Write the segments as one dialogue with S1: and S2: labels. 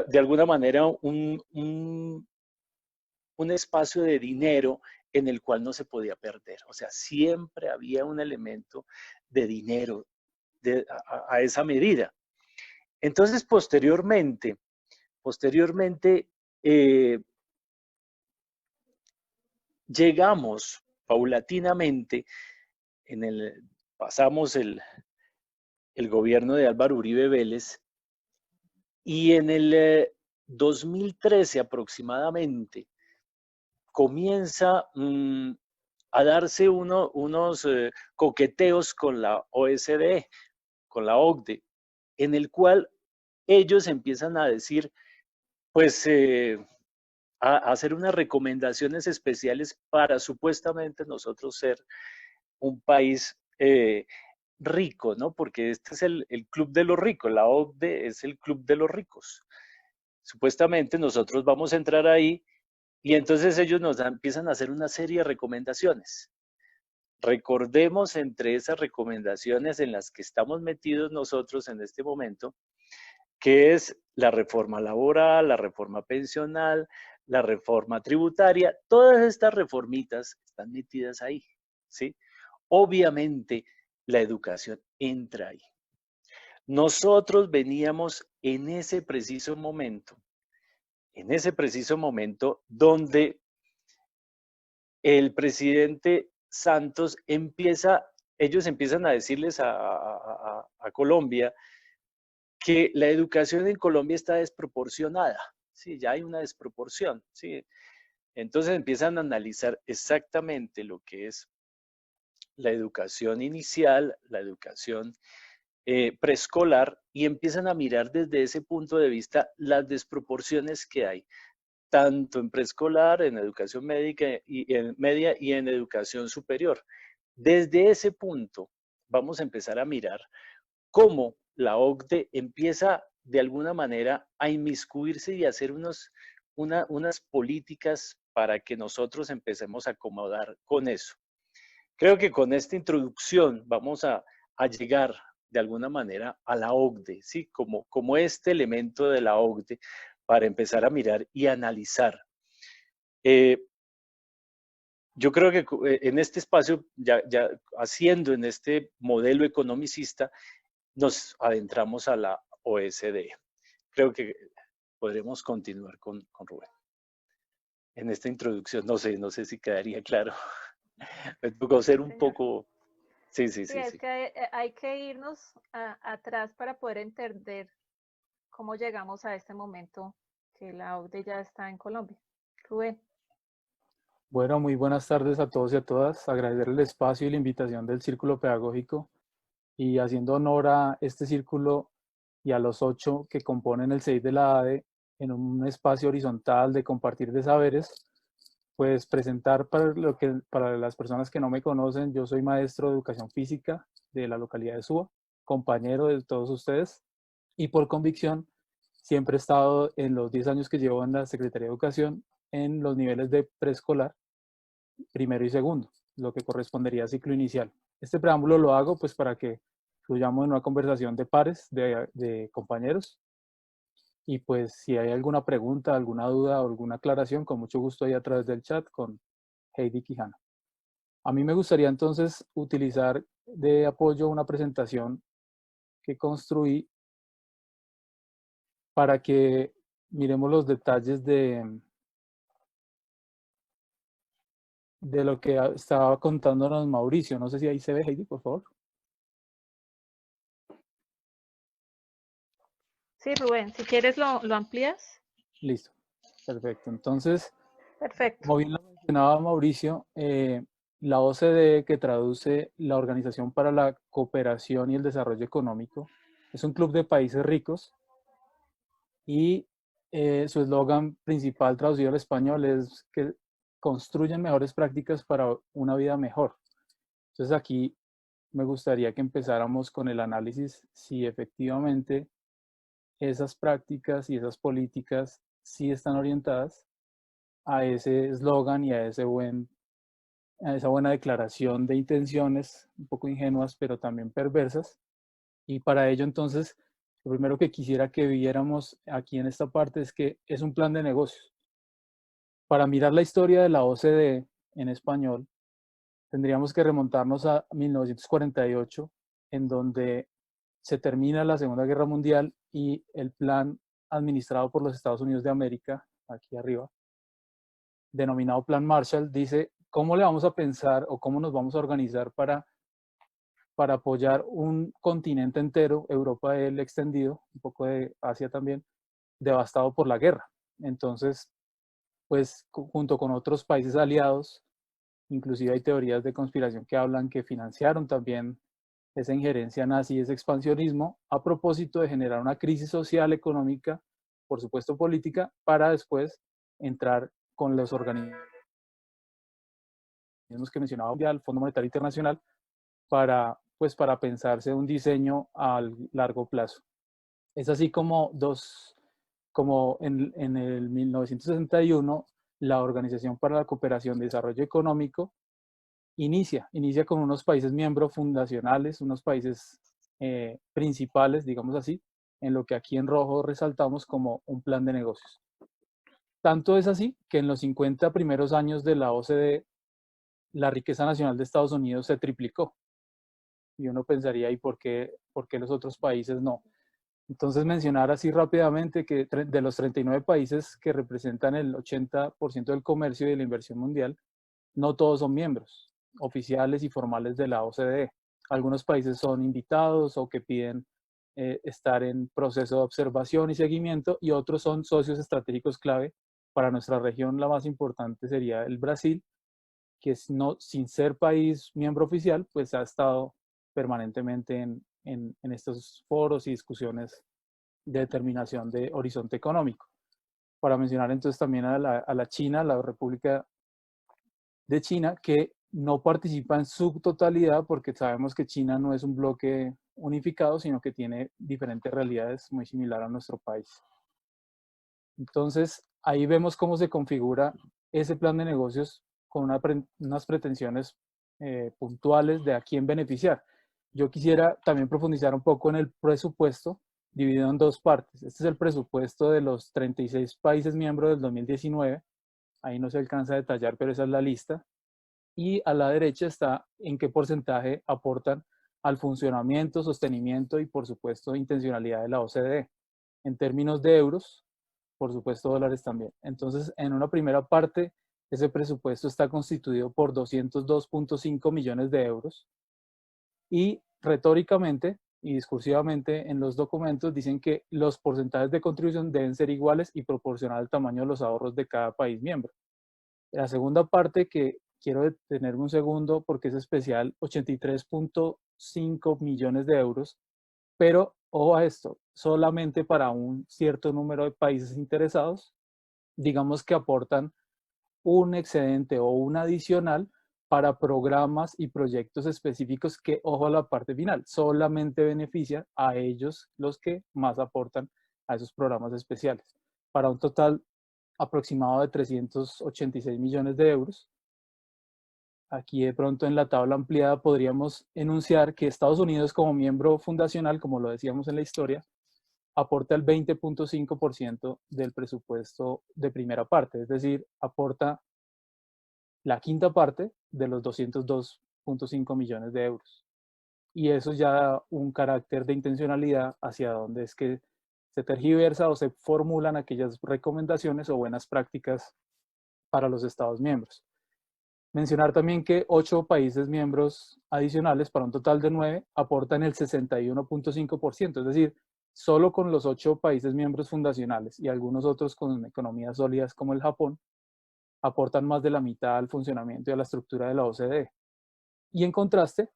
S1: de alguna manera un espacio de dinero en el cual no se podía perder. O sea, siempre había un elemento de dinero a esa medida. Entonces, posteriormente llegamos paulatinamente, pasamos el gobierno de Álvaro Uribe Vélez y en el 2013 aproximadamente comienza a darse unos coqueteos con la OSDE, con la OCDE, en el cual ellos empiezan a decir, pues, a hacer unas recomendaciones especiales para supuestamente nosotros ser un país rico, ¿no? Porque este es el club de los ricos, la OCDE es el club de los ricos. Supuestamente nosotros vamos a entrar ahí y entonces ellos empiezan a hacer una serie de recomendaciones. Recordemos entre esas recomendaciones en las que estamos metidos nosotros en este momento, que es la reforma laboral, la reforma pensional, la reforma tributaria, todas estas reformitas están metidas ahí, ¿sí? Obviamente la educación entra ahí. Nosotros veníamos en ese preciso momento donde el presidente Santos ellos empiezan a decirles a Colombia que la educación en Colombia está desproporcionada, sí, ya hay una desproporción, sí. Entonces empiezan a analizar exactamente lo que es la educación inicial, la educación preescolar y empiezan a mirar desde ese punto de vista las desproporciones que hay, tanto en preescolar, en educación media y en educación superior. Desde ese punto vamos a empezar a mirar cómo la OCDE empieza de alguna manera a inmiscuirse y a hacer unas políticas para que nosotros empecemos a acomodar con eso. Creo que con esta introducción vamos a llegar de alguna manera a la OCDE, ¿sí? Como este elemento de la OCDE para empezar a mirar y analizar. Yo creo que en este espacio, ya haciendo en este modelo economicista, nos adentramos a la OSD. Creo que podremos continuar con Rubén. En esta introducción, no sé si quedaría claro. Me tocó ser un
S2: Señor.
S1: poco... Sí.
S2: Es que hay que irnos atrás para poder entender cómo llegamos a este momento que la OCDE ya está en Colombia. Rubén.
S3: Bueno, muy buenas tardes a todos y a todas. Agradecer el espacio y la invitación del Círculo Pedagógico y haciendo honor a este círculo y a los 8 que componen el 6 de la ADE en un espacio horizontal de compartir de saberes, pues presentar para las personas que no me conocen, yo soy maestro de educación física de la localidad de Suba, compañero de todos ustedes y por convicción siempre he estado en los 10 años que llevo en la Secretaría de Educación en los niveles de preescolar, primero y segundo, lo que correspondería a ciclo inicial. Este preámbulo lo hago pues para que fluyamos en una conversación de pares, de compañeros, y pues si hay alguna pregunta, alguna duda o alguna aclaración, con mucho gusto ahí a través del chat con Heidi Quijano. A mí me gustaría entonces utilizar de apoyo una presentación que construí para que miremos los detalles de lo que estaba contándonos Mauricio. No sé si ahí se ve, Heidi, por favor.
S2: Sí, Rubén, si quieres lo amplías.
S3: Listo, perfecto. Entonces,
S2: Perfecto.
S3: como bien lo mencionaba Mauricio, la OCDE, que traduce la Organización para la Cooperación y el Desarrollo Económico, es un club de países ricos y su eslogan principal traducido al español es que construyen mejores prácticas para una vida mejor. Entonces aquí me gustaría que empezáramos con el análisis si efectivamente esas prácticas y esas políticas sí están orientadas a ese eslogan y a esa buena declaración de intenciones, un poco ingenuas, pero también perversas. Y para ello entonces Lo primero que quisiera que viéramos aquí en esta parte es que es un plan de negocios. Para mirar la historia de la OCDE en español, tendríamos que remontarnos a 1948, en donde se termina la Segunda Guerra Mundial y el plan administrado por los Estados Unidos de América, aquí arriba, denominado Plan Marshall, dice cómo le vamos a pensar o cómo nos vamos a organizar para apoyar un continente entero, Europa del extendido, un poco de Asia también, devastado por la guerra. Entonces, pues junto con otros países aliados, inclusive hay teorías de conspiración que hablan que financiaron también esa injerencia nazi, ese expansionismo, a propósito de generar una crisis social, económica, por supuesto política, para después entrar con los organismos que mencionaba, el Fondo Monetario Internacional, para pensarse un diseño a largo plazo. Es así como en el 1961, la Organización para la Cooperación y Desarrollo Económico inicia con unos países miembros fundacionales, unos países principales, digamos así, en lo que aquí en rojo resaltamos como un plan de negocios. Tanto es así que en los 50 primeros años de la OCDE, la riqueza nacional de Estados Unidos se triplicó. Y uno pensaría, ¿y por qué los otros países no? Entonces mencionar así rápidamente que de los 39 países que representan el 80% del comercio y de la inversión mundial, no todos son miembros oficiales y formales de la OCDE. Algunos países son invitados o que piden estar en proceso de observación y seguimiento, y otros son socios estratégicos clave. Para nuestra región la más importante sería el Brasil, que sin ser país miembro oficial, pues ha estado permanentemente en estos foros y discusiones de determinación de horizonte económico. Para mencionar entonces también a la China, la República de China, que no participa en su totalidad porque sabemos que China no es un bloque unificado, sino que tiene diferentes realidades muy similares a nuestro país. Entonces, ahí vemos cómo se configura ese plan de negocios con unas pretensiones puntuales de a quién beneficiar. Yo quisiera también profundizar un poco en el presupuesto, dividido en dos partes. Este es el presupuesto de los 36 países miembros del 2019. Ahí no se alcanza a detallar, pero esa es la lista. Y a la derecha está en qué porcentaje aportan al funcionamiento, sostenimiento y, por supuesto, intencionalidad de la OCDE. En términos de euros, por supuesto, dólares también. Entonces, en una primera parte, ese presupuesto está constituido por 202.5 millones de euros. Y retóricamente y discursivamente en los documentos dicen que los porcentajes de contribución deben ser iguales y proporcional al tamaño de los ahorros de cada país miembro. La segunda parte, que quiero detenerme un segundo porque es especial, 83.5 millones de euros, pero ojo a esto, solamente para un cierto número de países interesados, digamos que aportan un excedente o un adicional para programas y proyectos específicos que, ojo a la parte final, solamente benefician a ellos los que más aportan a esos programas especiales, para un total aproximado de 386 millones de euros. Aquí de pronto en la tabla ampliada podríamos enunciar que Estados Unidos, como miembro fundacional, como lo decíamos en la historia, aporta el 20.5% del presupuesto de primera parte, es decir, aporta la quinta parte de los 202.5 millones de euros. Y eso ya da un carácter de intencionalidad hacia dónde es que se tergiversa o se formulan aquellas recomendaciones o buenas prácticas para los Estados miembros. Mencionar también que 8 países miembros adicionales, para un total de 9, aportan el 61.5%, es decir, solo con los 8 países miembros fundacionales y algunos otros con economías sólidas como el Japón, aportan más de la mitad al funcionamiento y a la estructura de la OCDE. Y en contraste,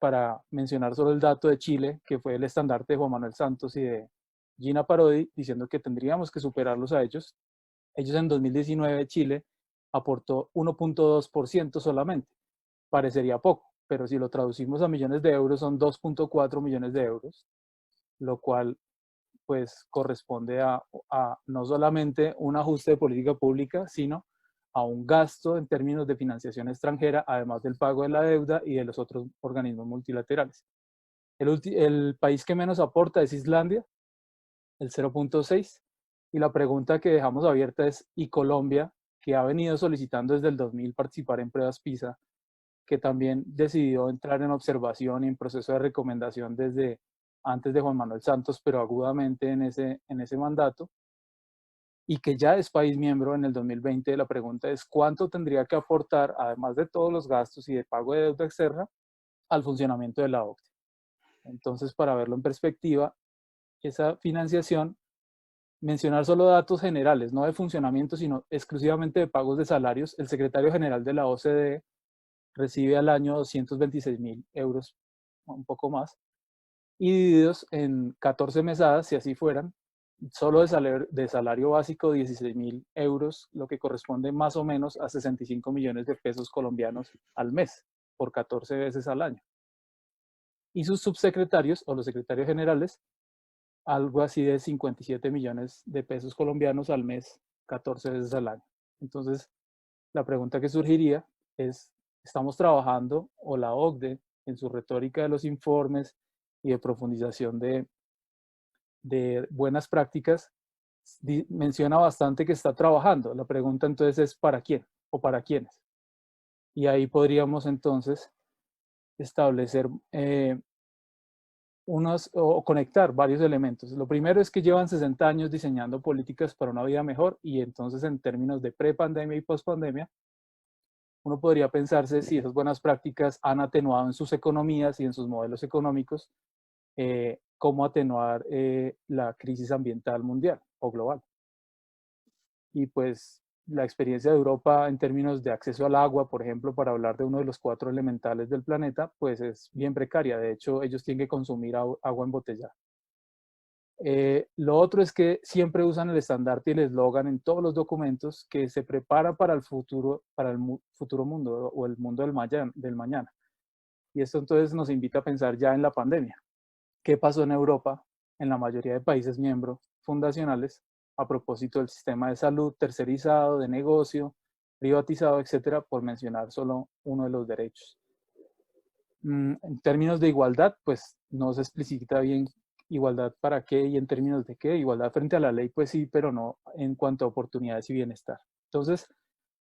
S3: para mencionar solo el dato de Chile, que fue el estandarte de Juan Manuel Santos y de Gina Parodi, diciendo que tendríamos que superarlos a ellos. Ellos en 2019, Chile aportó 1.2% solamente. Parecería poco, pero si lo traducimos a millones de euros, son 2.4 millones de euros, lo cual pues corresponde a no solamente un ajuste de política pública, sino a un gasto en términos de financiación extranjera, además del pago de la deuda y de los otros organismos multilaterales. El país que menos aporta es Islandia, el 0.6. Y la pregunta que dejamos abierta es, ¿y Colombia, que ha venido solicitando desde el 2000 participar en pruebas PISA, que también decidió entrar en observación y en proceso de recomendación desde antes de Juan Manuel Santos, pero agudamente en ese mandato, y que ya es país miembro en el 2020, la pregunta es cuánto tendría que aportar, además de todos los gastos y de pago de deuda externa, al funcionamiento de la OCDE? Entonces, para verlo en perspectiva, esa financiación, mencionar solo datos generales, no de funcionamiento, sino exclusivamente de pagos de salarios, el secretario general de la OCDE recibe al año 226.000 euros, un poco más, y divididos en 14 mesadas, si así fueran, solo de salario básico 16.000 euros, lo que corresponde más o menos a 65 millones de pesos colombianos al mes, por 14 veces al año. Y sus subsecretarios o los secretarios generales, algo así de 57 millones de pesos colombianos al mes, 14 veces al año. Entonces, la pregunta que surgiría es, ¿estamos trabajando, o la OCDE, en su retórica de los informes y de profundización de buenas prácticas, menciona bastante que está trabajando? La pregunta entonces es, ¿para quién o para quiénes? Y ahí podríamos entonces establecer o conectar varios elementos. Lo primero es que llevan 60 años diseñando políticas para una vida mejor, y entonces en términos de prepandemia y pospandemia, uno podría pensarse si esas buenas prácticas han atenuado en sus economías y en sus modelos económicos, cómo atenuar la crisis ambiental mundial o global. Y pues la experiencia de Europa en términos de acceso al agua, por ejemplo, para hablar de uno de los 4 elementales del planeta, pues es bien precaria. De hecho, ellos tienen que consumir agua embotellada. Lo otro es que siempre usan el estandarte y el eslogan en todos los documentos, que se prepara para el futuro mundo, o el mundo del mañana. Y esto entonces nos invita a pensar ya en la pandemia. ¿Qué pasó en Europa, en la mayoría de países miembros fundacionales, a propósito del sistema de salud tercerizado, de negocio, privatizado, etcétera, por mencionar solo uno de los derechos? En términos de igualdad, pues no se explicita bien igualdad para qué y en términos de qué. Igualdad frente a la ley, pues sí, pero no en cuanto a oportunidades y bienestar. Entonces,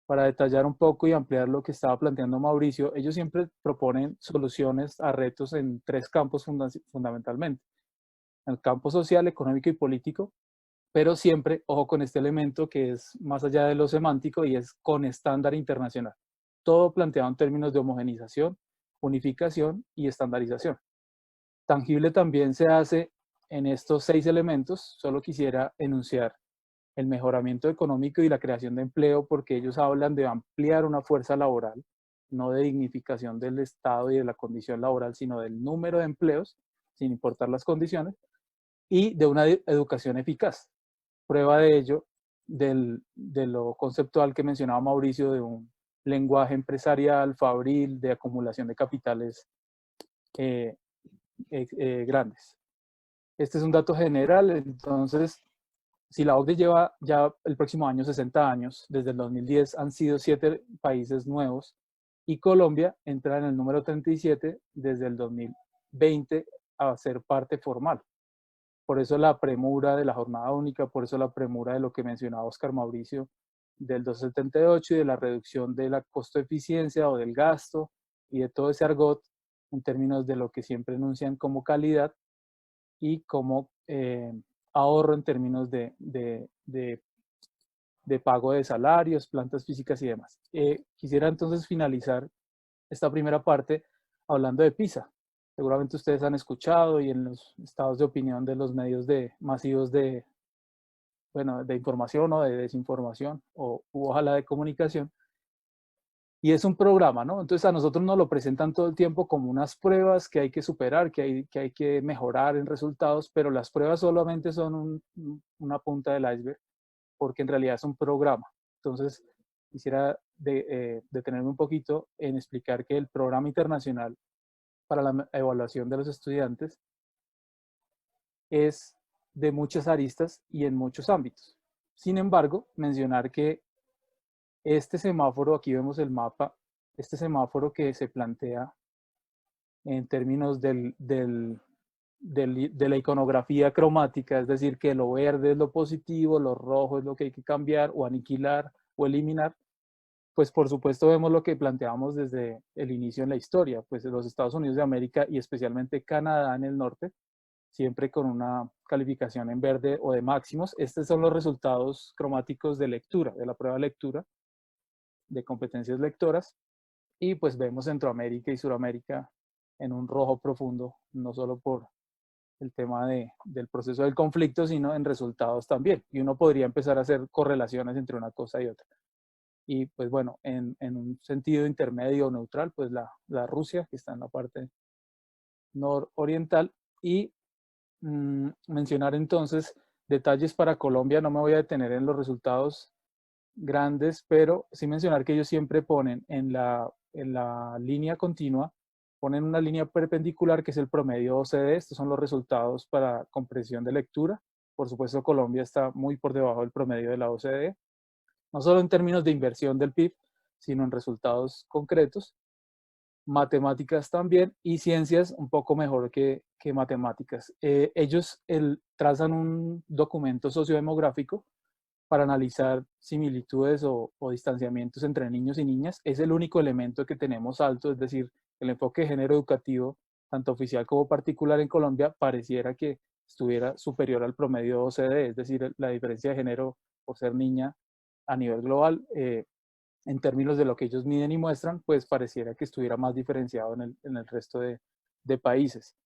S3: para detallar un poco y ampliar lo que estaba planteando Mauricio, ellos siempre proponen soluciones a retos en 3 campos fundamentalmente: el campo social, económico y político, pero siempre, ojo con este elemento que es más allá de lo semántico, y es con estándar internacional. Todo planteado en términos de homogenización, unificación y estandarización. Tangible también se hace en estos 6 elementos. Solo quisiera enunciar el mejoramiento económico y la creación de empleo, porque ellos hablan de ampliar una fuerza laboral, no de dignificación del Estado y de la condición laboral, sino del número de empleos, sin importar las condiciones, y de una educación eficaz. Prueba de ello, de lo conceptual que mencionaba Mauricio, de un lenguaje empresarial, fabril, de acumulación de capitales grandes. Este es un dato general. Entonces, si la OCDE lleva ya el próximo año 60 años, desde el 2010 han sido 7 países nuevos, y Colombia entra en el número 37 desde el 2020 a ser parte formal. Por eso la premura de la jornada única, por eso la premura de lo que mencionaba Oscar Mauricio, del 278 y de la reducción de la costo-eficiencia o del gasto y de todo ese argot en términos de lo que siempre enuncian como calidad y como ahorro en términos de pago de salarios, plantas físicas y demás. Quisiera entonces finalizar esta primera parte hablando de PISA. Seguramente ustedes han escuchado, y en los estados de opinión de los medios masivos de información o de desinformación, o ojalá de comunicación. Y es un programa, ¿no? Entonces a nosotros nos lo presentan todo el tiempo como unas pruebas que hay que superar, que hay que mejorar en resultados, pero las pruebas solamente son una punta del iceberg, porque en realidad es un programa. Entonces quisiera detenerme un poquito en explicar que el programa internacional para la evaluación de los estudiantes es de muchas aristas y en muchos ámbitos. Sin embargo, mencionar que este semáforo, aquí vemos el mapa, este semáforo que se plantea en términos del de la iconografía cromática, es decir, que lo verde es lo positivo, lo rojo es lo que hay que cambiar o aniquilar o eliminar, pues por supuesto vemos lo que planteamos desde el inicio en la historia, pues los Estados Unidos de América y especialmente Canadá en el norte, siempre con una calificación en verde o de máximos. Estos son los resultados cromáticos de lectura, de la prueba de lectura, de competencias lectoras, y pues vemos Centroamérica y Suramérica en un rojo profundo, no solo por el tema del proceso del conflicto, sino en resultados también. Y uno podría empezar a hacer correlaciones entre una cosa y otra. Y pues bueno, en un sentido intermedio o neutral, pues la Rusia, que está en la parte nororiental, y mencionar entonces detalles para Colombia. No me voy a detener en los resultados grandes, pero sí mencionar que ellos siempre ponen en la línea continua, ponen una línea perpendicular que es el promedio OCDE. Estos son los resultados para comprensión de lectura. Por supuesto, Colombia está muy por debajo del promedio de la OCDE, no solo en términos de inversión del PIB, sino en resultados concretos. Matemáticas también, y ciencias un poco mejor que matemáticas. Ellos trazan un documento sociodemográfico para analizar similitudes o distanciamientos entre niños y niñas. Es el único elemento que tenemos alto, es decir, el enfoque de género educativo, tanto oficial como particular en Colombia, pareciera que estuviera superior al promedio OCDE, es decir, la diferencia de género por ser niña a nivel global, en términos de lo que ellos miden y muestran, pues pareciera que estuviera más diferenciado en el resto de países.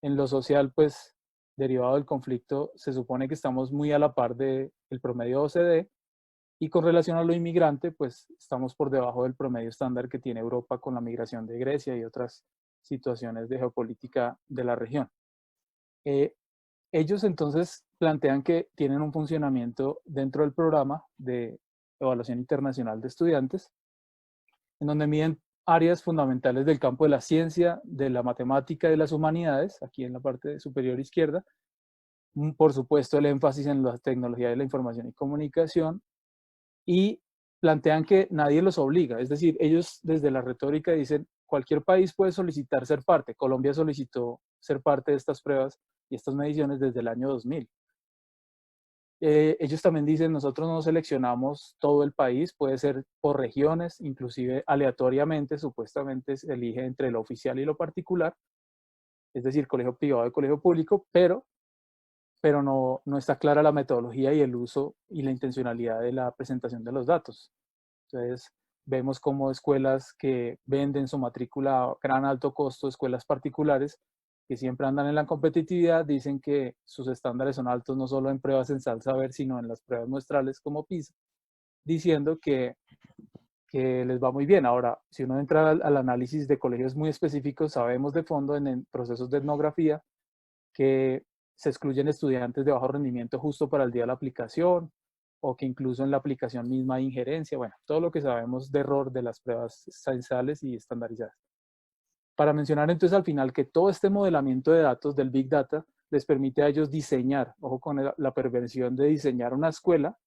S3: En lo social, pues derivado del conflicto, se supone que estamos muy a la par del promedio OCDE, y con relación a lo inmigrante, pues estamos por debajo del promedio estándar que tiene Europa con la migración de Grecia y otras situaciones de geopolítica de la región. Ellos entonces plantean que tienen un funcionamiento dentro del programa de evaluación internacional de estudiantes, en donde miden áreas fundamentales del campo de la ciencia, de la matemática y de las humanidades, aquí en la parte superior izquierda. Por supuesto, el énfasis en la tecnología de la información y comunicación, y plantean que nadie los obliga, es decir, ellos desde la retórica dicen, cualquier país puede solicitar ser parte. Colombia solicitó ser parte de estas pruebas y estas mediciones desde el año 2000. Ellos también dicen, nosotros no seleccionamos todo el país, puede ser por regiones, inclusive aleatoriamente, supuestamente se elige entre lo oficial y lo particular, es decir, colegio privado y colegio público, pero no está clara la metodología y el uso y la intencionalidad de la presentación de los datos. Entonces, vemos como escuelas que venden su matrícula a gran alto costo, escuelas particulares, que siempre andan en la competitividad, dicen que sus estándares son altos no solo en pruebas en saber, sino en las pruebas muestrales como PISA, diciendo que les va muy bien. Ahora, si uno entra al análisis de colegios muy específicos, sabemos de fondo en procesos de etnografía que se excluyen estudiantes de bajo rendimiento justo para el día de la aplicación, o que incluso en la aplicación misma hay injerencia, bueno, todo lo que sabemos de error de las pruebas censales y estandarizadas. Para mencionar entonces al final que todo este modelamiento de datos del Big Data les permite a ellos diseñar, ojo con la perversión de diseñar una escuela,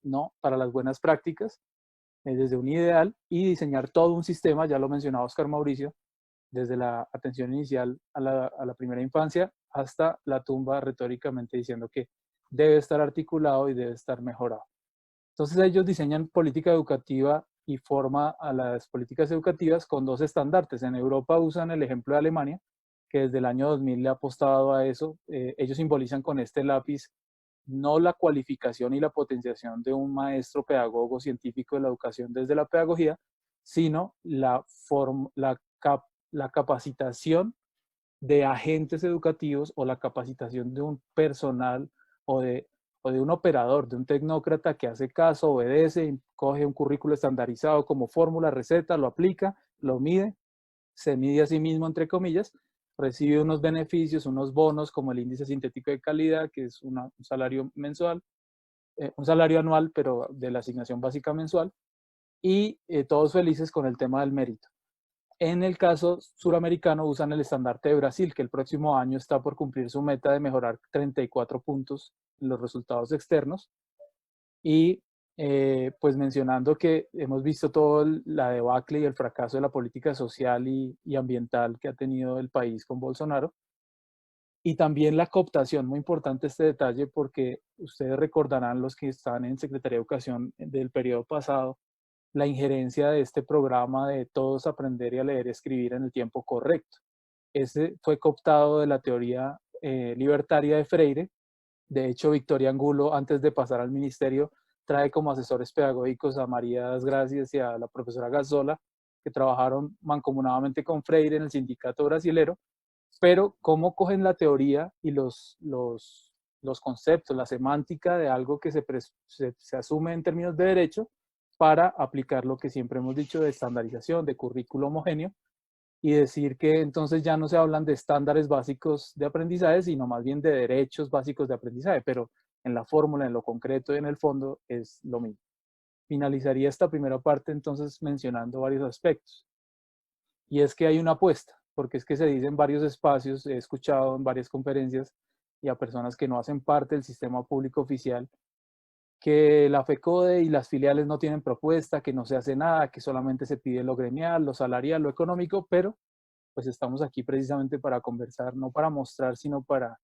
S3: ¿no? Para las buenas prácticas, desde un ideal, y diseñar todo un sistema, ya lo mencionaba Oscar Mauricio, desde la atención inicial a la primera infancia hasta la tumba, retóricamente diciendo que debe estar articulado y debe estar mejorado. Entonces ellos diseñan política educativa y forma a las políticas educativas con dos estandartes. En Europa usan el ejemplo de Alemania, que desde el año 2000 le ha apostado a eso. Ellos simbolizan con este lápiz no la cualificación y la potenciación de un maestro pedagogo científico de la educación desde la pedagogía, sino la capacitación de agentes educativos o la capacitación de un personal o de un operador, de un tecnócrata que hace caso, obedece, coge un currículo estandarizado como fórmula, receta, lo aplica, lo mide, se mide a sí mismo, entre comillas, recibe unos beneficios, unos bonos como el índice sintético de calidad, que es un salario mensual, un salario anual, pero de la asignación básica mensual, y todos felices con el tema del mérito. En el caso suramericano usan el estandarte de Brasil, que el próximo año está por cumplir su meta de mejorar 34 puntos en los resultados externos. Y pues mencionando que hemos visto toda la debacle y el fracaso de la política social y ambiental que ha tenido el país con Bolsonaro, Y también la cooptación, muy importante este detalle porque ustedes recordarán, los que están en Secretaría de Educación del periodo pasado, la injerencia de este programa de todos aprender y a leer y escribir en el tiempo correcto. Ese fue cooptado de la teoría libertaria de Freire. De hecho, Victoria Angulo, antes de pasar al ministerio, trae como asesores pedagógicos a María Das Gracias y a la profesora Gazzola, que trabajaron mancomunadamente con Freire en el sindicato brasilero, pero cómo cogen la teoría y los conceptos, la semántica de algo que se asume en términos de derecho para aplicar lo que siempre hemos dicho de estandarización, de currículo homogéneo, y decir que entonces ya no se hablan de estándares básicos de aprendizaje, sino más bien de derechos básicos de aprendizaje, pero en la fórmula, en lo concreto y en el fondo es lo mismo. Finalizaría esta primera parte entonces mencionando varios aspectos. Y es que hay una apuesta, porque es que se dice en varios espacios, he escuchado en varias conferencias y a personas que no hacen parte del sistema público oficial, que la FECODE y las filiales no tienen propuesta, que no se hace nada, que solamente se pide lo gremial, lo salarial, lo económico, pero pues estamos aquí precisamente para conversar, no para mostrar, sino para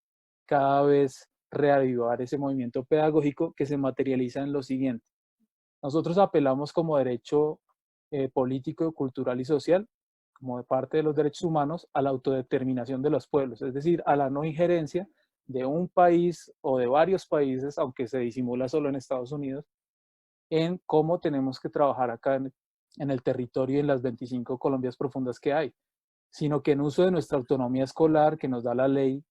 S3: cada vez reavivar ese movimiento pedagógico que se materializa en lo siguiente. Nosotros apelamos como derecho político, cultural y social, como de parte de los derechos humanos, a la autodeterminación de los pueblos, es decir, a la no injerencia de un país o de varios países, aunque se disimula solo en Estados Unidos, en cómo tenemos que trabajar acá en el territorio y en las 25 Colombias profundas que hay, sino que en uso de nuestra autonomía escolar que nos da la ley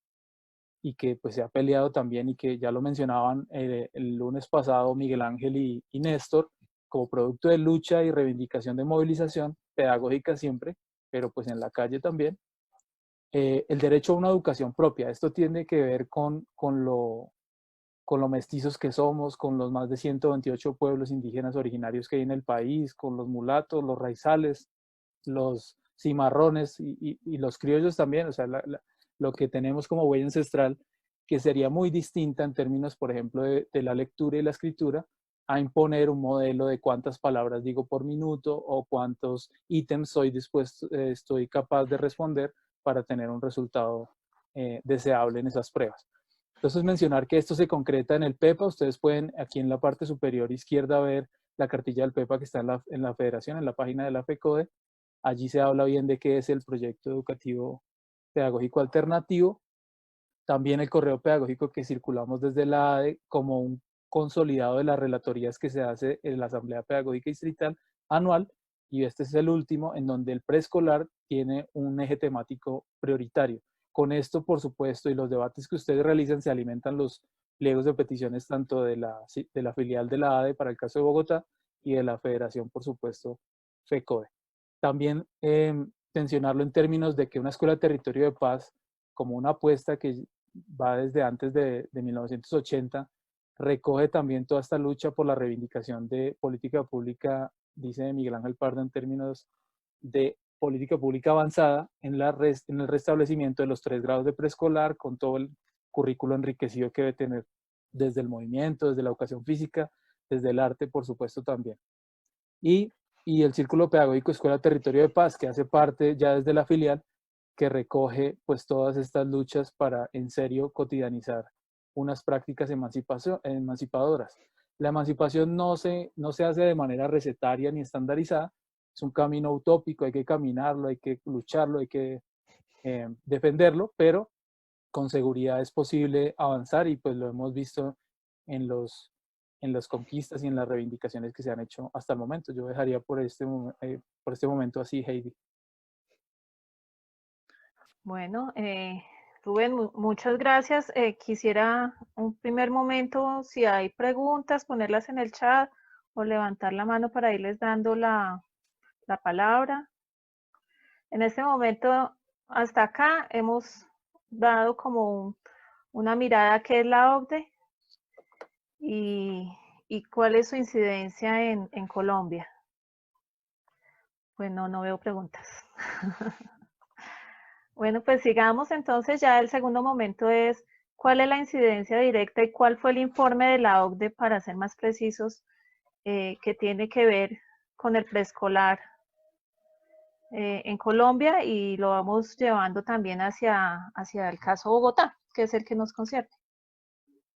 S3: y que pues se ha peleado también y que ya lo mencionaban el lunes pasado Miguel Ángel y Néstor, como producto de lucha y reivindicación de movilización pedagógica siempre, pero pues en la calle también, el derecho a una educación propia. Esto tiene que ver con lo mestizos que somos, con los más de 128 pueblos indígenas originarios que hay en el país, con los mulatos, los raizales, los cimarrones y los criollos también, o sea, lo que tenemos como huella ancestral, que sería muy distinta en términos, por ejemplo, de la lectura y la escritura, a imponer un modelo de cuántas palabras digo por minuto o cuántos ítems estoy capaz de responder para tener un resultado deseable en esas pruebas. Entonces, mencionar que esto se concreta en el PEPA. Ustedes pueden aquí en la parte superior izquierda ver la cartilla del PEPA que está en la federación, en la página de la FECODE. Allí se habla bien de qué es el proyecto educativo pedagógico alternativo. También el correo pedagógico que circulamos desde la ADE como un consolidado de las relatorías que se hace en la Asamblea Pedagógica Distrital anual. Y este es el último, en donde el preescolar tiene un eje temático prioritario. Con esto, por supuesto, y los debates que ustedes realizan, se alimentan los pliegos de peticiones tanto de la filial de la ADE para el caso de Bogotá y de la federación, por supuesto, FECODE. También mencionarlo en términos de que una escuela de territorio de paz, como una apuesta que va desde antes de 1980, recoge también toda esta lucha por la reivindicación de política pública, dice Miguel Ángel Pardo, en términos de política pública avanzada en el restablecimiento de los 3 grados de preescolar, con todo el currículo enriquecido que debe tener desde el movimiento, desde la educación física, desde el arte, por supuesto, también. Y el Círculo Pedagógico Escuela Territorio de Paz, que hace parte ya desde la filial, que recoge pues todas estas luchas para en serio cotidianizar unas prácticas emancipadoras. La emancipación no se hace de manera recetaria ni estandarizada, es un camino utópico, hay que caminarlo, hay que lucharlo, hay que defenderlo, pero con seguridad es posible avanzar y pues lo hemos visto en las conquistas y en las reivindicaciones que se han hecho hasta el momento. Yo dejaría por este momento así, Heidi.
S2: Bueno, Rubén, muchas gracias. Quisiera un primer momento, si hay preguntas, ponerlas en el chat o levantar la mano para irles dando la palabra. En este momento, hasta acá, hemos dado como una mirada a qué es la OCDE y cuál es su incidencia en Colombia. Pues no veo preguntas. Bueno, pues sigamos entonces. Ya el segundo momento es cuál es la incidencia directa y cuál fue el informe de la OCDE, para ser más precisos, que tiene que ver con el preescolar en Colombia y lo vamos llevando también hacia el caso Bogotá, que es el que nos concierne.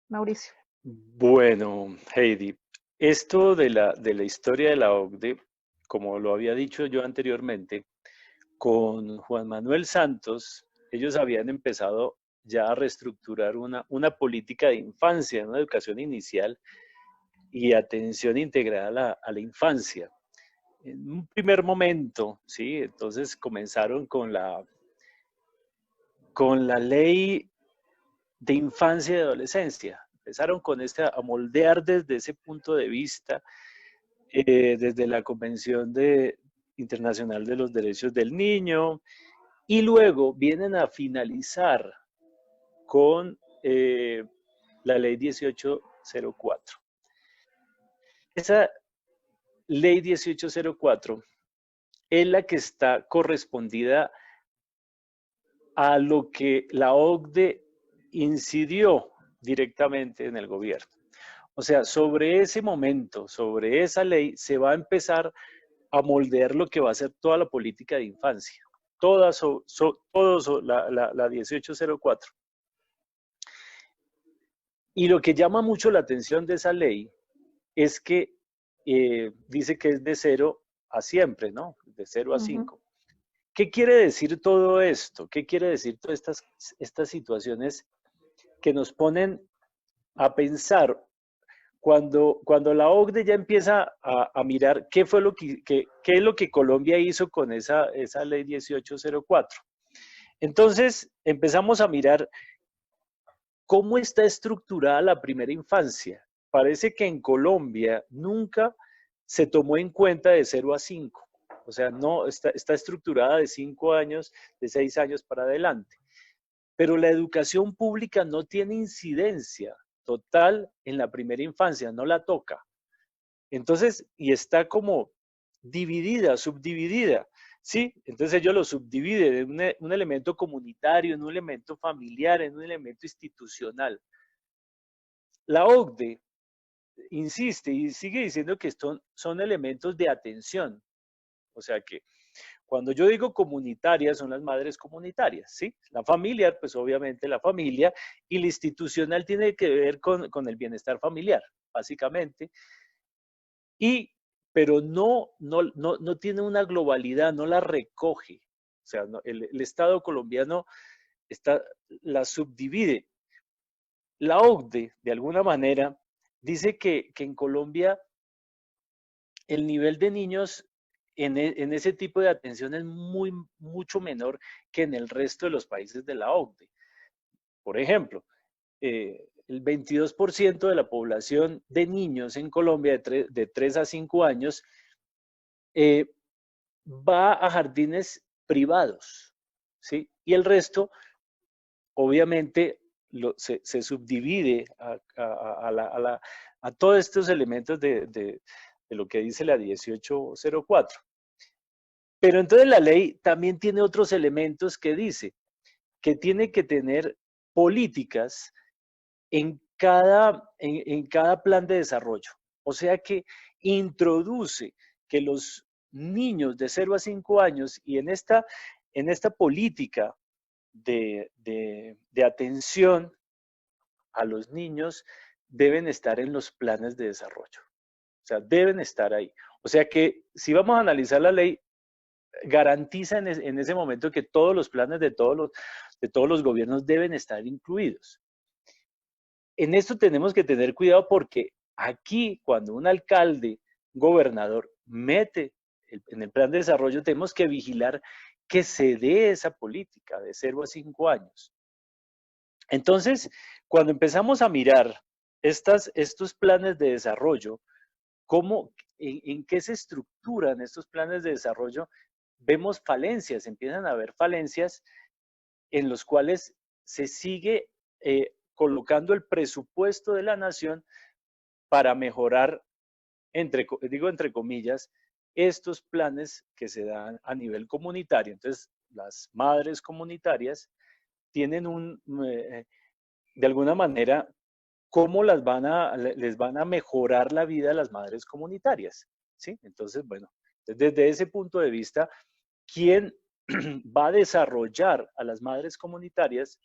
S2: Mauricio.
S1: Bueno, Heidi, esto de la historia de la OCDE, como lo había dicho yo anteriormente, con Juan Manuel Santos, ellos habían empezado ya a reestructurar una política de infancia, una educación inicial y atención integrada a la infancia. En un primer momento, ¿sí? Entonces comenzaron con la ley de infancia y adolescencia. Empezaron con a moldear desde ese punto de vista, desde la Convención Internacional de los Derechos del Niño, y luego vienen a finalizar con la ley 1804. Esa ley 1804 es la que está correspondida a lo que la OCDE incidió directamente en el gobierno. O sea, sobre ese momento, sobre esa ley, se va a empezar a moldear lo que va a ser toda la política de infancia. Toda la 1804. Y lo que llama mucho la atención de esa ley es que dice que es de 0 a siempre, ¿no? De 0 a 5. ¿Qué quiere decir todo esto? ¿Qué quiere decir todas estas situaciones que nos ponen a pensar cuando la OCDE ya empieza a mirar qué es lo que Colombia hizo con esa ley 1804? Entonces empezamos a mirar cómo está estructurada la primera infancia. Parece que en Colombia nunca se tomó en cuenta de 0 a 5. O sea, no está estructurada de 5 años, de 6 años para adelante. Pero la educación pública no tiene incidencia total en la primera infancia, no la toca. Entonces, y está como dividida, subdividida, ¿sí? Entonces ellos lo subdividen en un elemento comunitario, en un elemento familiar, en un elemento institucional. La OCDE insiste y sigue diciendo que son elementos de atención. O sea que cuando yo digo comunitaria, son las madres comunitarias, ¿sí? La familiar, pues obviamente la familia, y la institucional tiene que ver con el bienestar familiar, básicamente. Pero no tiene una globalidad, no la recoge. O sea, el Estado colombiano la subdivide. La OCDE, de alguna manera, dice que en Colombia el nivel de niños en ese tipo de atención es mucho menor que en el resto de los países de la OCDE. Por ejemplo, el 22% de la población de niños en Colombia de 3 a 5 años va a jardines privados, ¿sí? Y el resto, obviamente, se subdivide a todos estos elementos de lo que dice la 1804. Pero entonces la ley también tiene otros elementos que dice que tiene que tener políticas en cada plan de desarrollo. O sea que introduce que los niños de 0 a 5 años y en esta política de atención a los niños deben estar en los planes de desarrollo. O sea, deben estar ahí. O sea que si vamos a analizar la ley, garantiza en ese momento que todos los planes de todos los gobiernos deben estar incluidos. En esto tenemos que tener cuidado porque aquí cuando un alcalde, gobernador, mete en el plan de desarrollo, tenemos que vigilar que se dé esa política de 0 a 5 años. Entonces, cuando empezamos a mirar estos planes de desarrollo, en qué se estructuran estos planes de desarrollo, vemos falencias, empiezan a haber falencias en los cuales se sigue colocando el presupuesto de la nación para mejorar, entre comillas, estos planes que se dan a nivel comunitario. Entonces, las madres comunitarias tienen de alguna manera, cómo les van a mejorar la vida a las madres comunitarias, ¿sí? Entonces, bueno, desde ese punto de vista, ¿quién va a desarrollar a las madres comunitarias?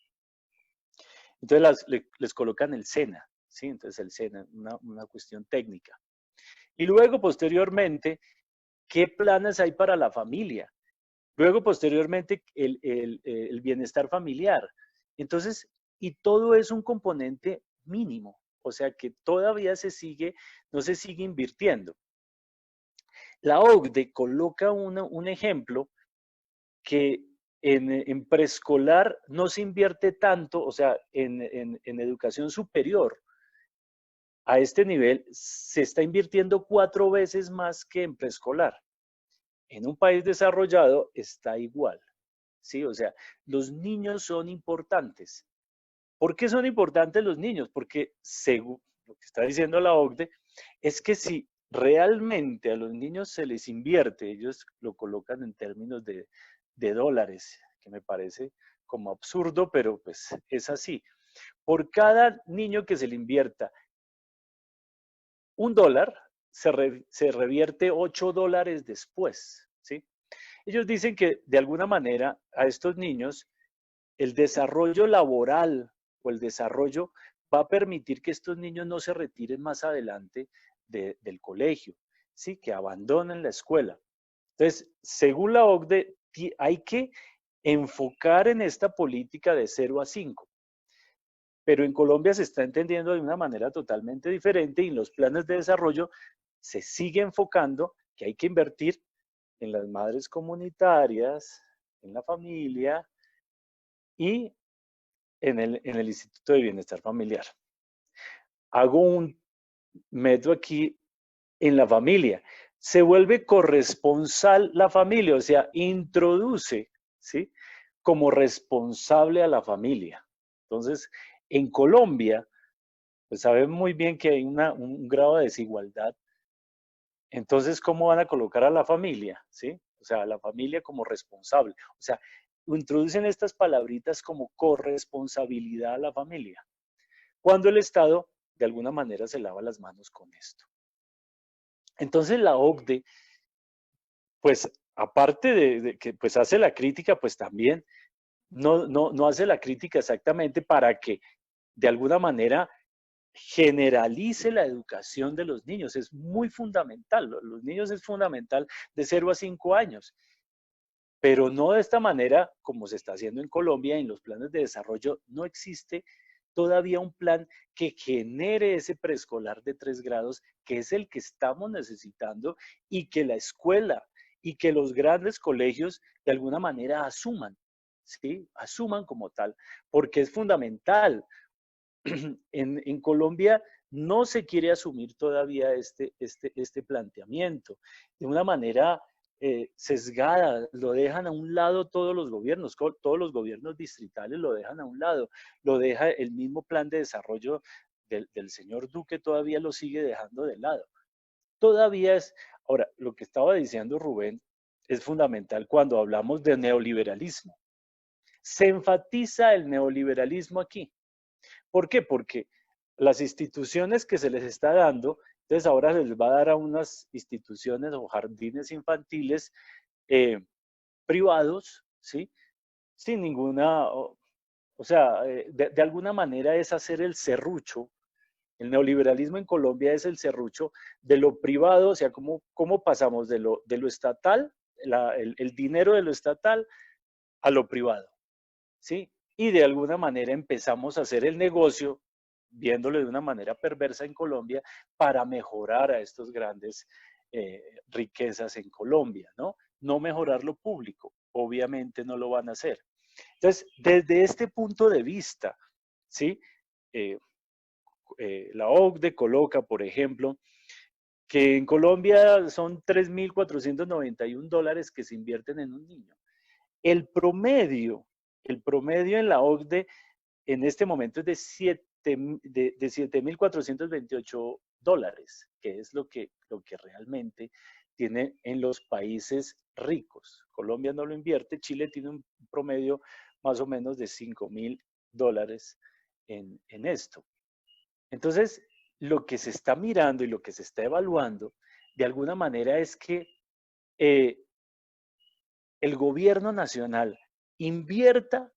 S1: Entonces les colocan el SENA, ¿sí? Entonces el SENA, una cuestión técnica. Y luego, posteriormente, ¿qué planes hay para la familia? Luego, posteriormente, el bienestar familiar. Entonces, y todo es un componente mínimo, o sea que todavía no se sigue invirtiendo. La OCDE coloca un ejemplo que en preescolar no se invierte tanto, o sea, en educación superior, a este nivel se está invirtiendo 4 veces más que en preescolar. En un país desarrollado está igual, ¿sí? O sea, los niños son importantes. ¿Por qué son importantes los niños? Porque según lo que está diciendo la OCDE, es que si realmente a los niños se les invierte, ellos lo colocan en términos de dólares, que me parece como absurdo, pero pues es así. Por cada niño que se le invierta $1, se revierte $8 después, ¿sí? Ellos dicen que de alguna manera a estos niños el desarrollo laboral o el desarrollo va a permitir que estos niños no se retiren más adelante del colegio, ¿sí? Que abandonen la escuela. Entonces, según la OCDE, hay que enfocar en esta política de 0 a 5. Pero en Colombia se está entendiendo de una manera totalmente diferente y en los planes de desarrollo se sigue enfocando que hay que invertir en las madres comunitarias, en la familia y en el Instituto de Bienestar Familiar. Meto aquí en la familia. Se vuelve corresponsal la familia, o sea, introduce, ¿sí? Como responsable a la familia. Entonces, en Colombia, pues saben muy bien que hay un grado de desigualdad. Entonces, ¿cómo van a colocar a la familia? ¿Sí? O sea, a la familia como responsable. O sea, introducen estas palabritas como corresponsabilidad a la familia. Cuando el Estado, de alguna manera, se lava las manos con esto. Entonces, la OCDE, pues, aparte de que pues hace la crítica, pues también no hace la crítica exactamente para que, de alguna manera, generalice la educación de los niños. Es muy fundamental. Los niños es fundamental de 0 a 5 años. Pero no de esta manera como se está haciendo en Colombia. En los planes de desarrollo no existe todavía un plan que genere ese preescolar de 3 grados, que es el que estamos necesitando y que la escuela y que los grandes colegios de alguna manera asuman, ¿sí? Asuman como tal, porque es fundamental. En Colombia no se quiere asumir todavía este planteamiento de una manera sesgada, lo dejan a un lado todos los gobiernos distritales lo dejan a un lado, lo deja el mismo plan de desarrollo del señor Duque, todavía lo sigue dejando de lado. Todavía es, ahora, lo que estaba diciendo Rubén es fundamental cuando hablamos de neoliberalismo. Se enfatiza el neoliberalismo aquí. ¿Por qué? Porque las instituciones que se les está dando, entonces ahora se les va a dar a unas instituciones o jardines infantiles privados, ¿sí? Sin ninguna, o sea, de alguna manera es hacer el serrucho. El neoliberalismo en Colombia es el serrucho de lo privado, o sea, cómo pasamos de lo estatal, el dinero de lo estatal a lo privado, ¿sí? Y de alguna manera empezamos a hacer el negocio, viéndolo de una manera perversa en Colombia, para mejorar a estos grandes riquezas en Colombia, ¿no? No mejorar lo público, obviamente no lo van a hacer. Entonces, desde este punto de vista, ¿sí? La OCDE coloca, por ejemplo, que en Colombia son $3.491 que se invierten en un niño. El promedio en la OCDE en este momento es de 7.428 que es lo que realmente tiene en los países ricos. Colombia no lo invierte, Chile tiene un promedio más o menos de $5.000 en esto. Entonces, lo que se está mirando y lo que se está evaluando, de alguna manera, es que el gobierno nacional invierta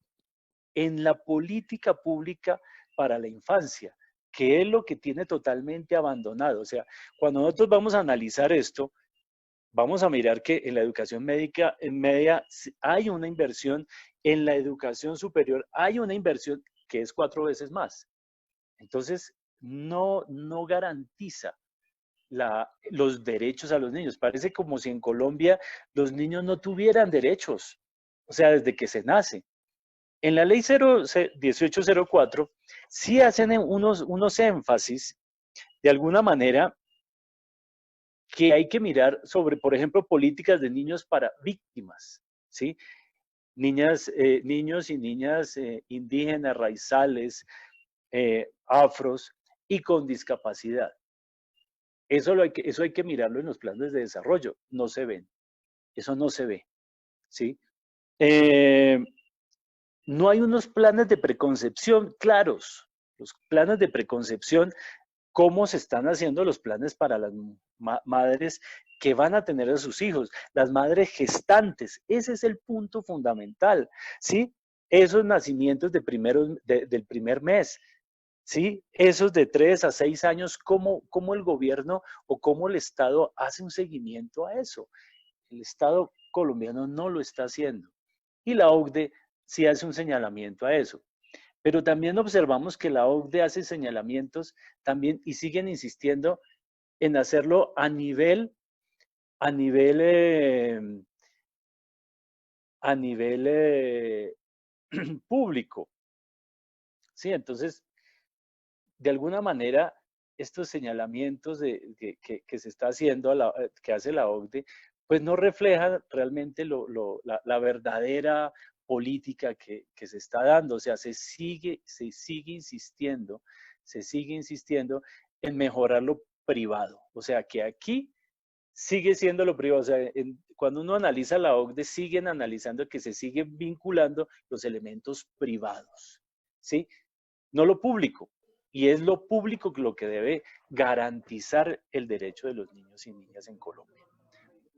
S1: en la política pública para la infancia, que es lo que tiene totalmente abandonado. O sea, cuando nosotros vamos a analizar esto, vamos a mirar que en la educación médica, en media, hay una inversión, en la educación superior hay una inversión que es 4 veces más. Entonces, no garantiza los derechos a los niños. Parece como si en Colombia los niños no tuvieran derechos, o sea, desde que se nace. En la ley 1804 sí hacen unos énfasis, de alguna manera, que hay que mirar sobre, por ejemplo, políticas de niños para víctimas, ¿sí? Niños y niñas indígenas, raizales, afros y con discapacidad. Eso hay que mirarlo en los planes de desarrollo. No se ven. Eso no se ve, ¿sí? No hay unos planes de preconcepción claros. Los planes de preconcepción, cómo se están haciendo los planes para las madres que van a tener a sus hijos, las madres gestantes. Ese es el punto fundamental, ¿sí? Esos nacimientos del primer mes, ¿sí? Esos de 3 a 6 años, ¿cómo el gobierno o cómo el Estado hace un seguimiento a eso? El Estado colombiano no lo está haciendo. Y la OCDE sí hace un señalamiento a eso. Pero también observamos que la OCDE hace señalamientos también y siguen insistiendo en hacerlo a nivel público. Sí, entonces, de alguna manera, estos señalamientos que se está haciendo, que hace la OCDE, pues no reflejan realmente la verdadera política que se está dando. O sea, se sigue insistiendo en mejorar lo privado. O sea, que aquí sigue siendo lo privado. O sea, cuando uno analiza la OCDE, siguen analizando que se siguen vinculando los elementos privados, ¿sí? No lo público. Y es lo público lo que debe garantizar el derecho de los niños y niñas en Colombia.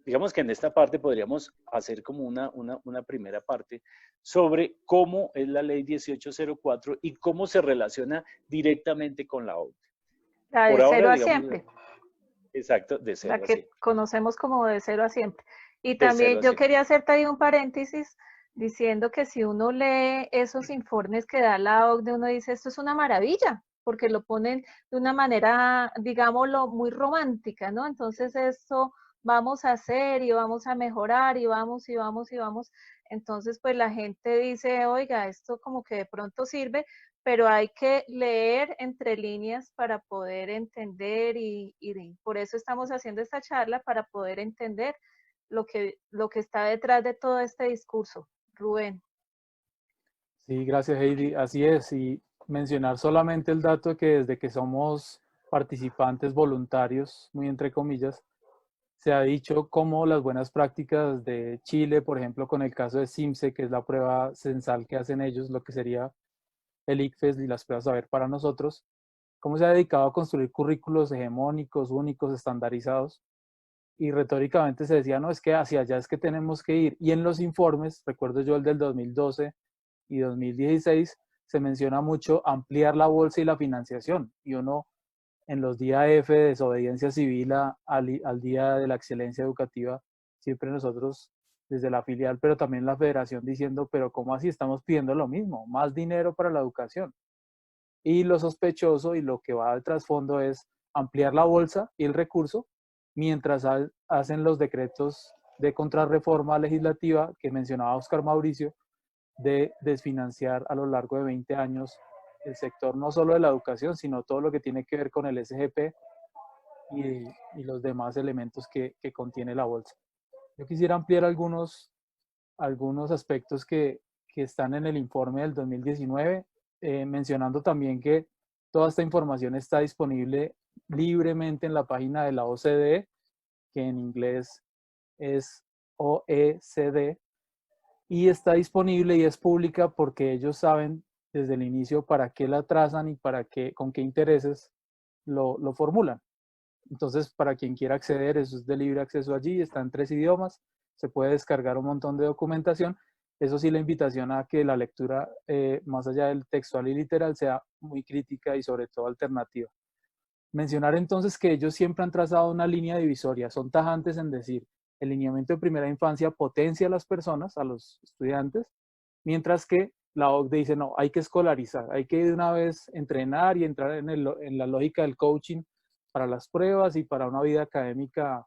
S1: Digamos que en esta parte podríamos hacer como una primera parte sobre cómo es la ley 1804 y cómo se relaciona directamente con la OCDE.
S2: La de
S1: Por ahora,
S2: 0 a
S1: digamos,
S2: siempre.
S1: exacto, de 0
S2: La
S1: a
S2: que
S1: 100.
S2: conocemos como de 0 a siempre. Y
S1: De 0
S2: también
S1: a
S2: yo
S1: 100.
S2: quería hacerte ahí un paréntesis diciendo que si uno lee esos informes que da la OCDE, uno dice, esto es una maravilla, porque lo ponen de una manera, digámoslo, muy romántica, ¿no? Entonces esto vamos a hacer y vamos a mejorar y vamos y vamos y vamos. Entonces, pues la gente dice, oiga, esto como que de pronto sirve, pero hay que leer entre líneas para poder entender y por eso estamos haciendo esta charla, para poder entender lo que está detrás de todo este discurso. Rubén.
S3: Sí, gracias Heidi. Así es. Y mencionar solamente el dato que desde que somos participantes voluntarios, muy entre comillas, se ha dicho cómo las buenas prácticas de Chile, por ejemplo, con el caso de CIMSE, que es la prueba censal que hacen ellos, lo que sería el ICFES y las pruebas saber para nosotros, cómo se ha dedicado a construir currículos hegemónicos, únicos, estandarizados. Y retóricamente se decía, no, es que hacia allá es que tenemos que ir. Y en los informes, recuerdo yo el del 2012 y 2016, se menciona mucho ampliar la bolsa y la financiación. Y uno, en los días F de desobediencia civil al Día de la Excelencia Educativa, siempre nosotros desde la filial, pero también la federación diciendo, pero ¿cómo así estamos pidiendo lo mismo? Más dinero para la educación. Y lo sospechoso y lo que va al trasfondo es ampliar la bolsa y el recurso mientras hacen los decretos de contrarreforma legislativa que mencionaba Oscar Mauricio, de desfinanciar a lo largo de 20 años el sector no solo de la educación, sino todo lo que tiene que ver con el SGP y los demás elementos que contiene la bolsa. Yo quisiera ampliar algunos aspectos que están en el informe del 2019, mencionando también que toda esta información está disponible libremente en la página de la OCDE, que en inglés es OECD, y está disponible y es pública porque ellos saben desde el inicio para qué la trazan y con qué intereses lo formulan. Entonces, para quien quiera acceder, eso es de libre acceso allí, está en 3 idiomas se puede descargar un montón de documentación. Eso sí, la invitación a que la lectura, más allá del textual y literal, sea muy crítica y sobre todo alternativa. Mencionar entonces que ellos siempre han trazado una línea divisoria, son tajantes en decir, el lineamiento de primera infancia potencia a las personas, a los estudiantes, mientras que la OCDE dice, no, hay que escolarizar, hay que de una vez entrenar y entrar en la lógica del coaching para las pruebas y para una vida académica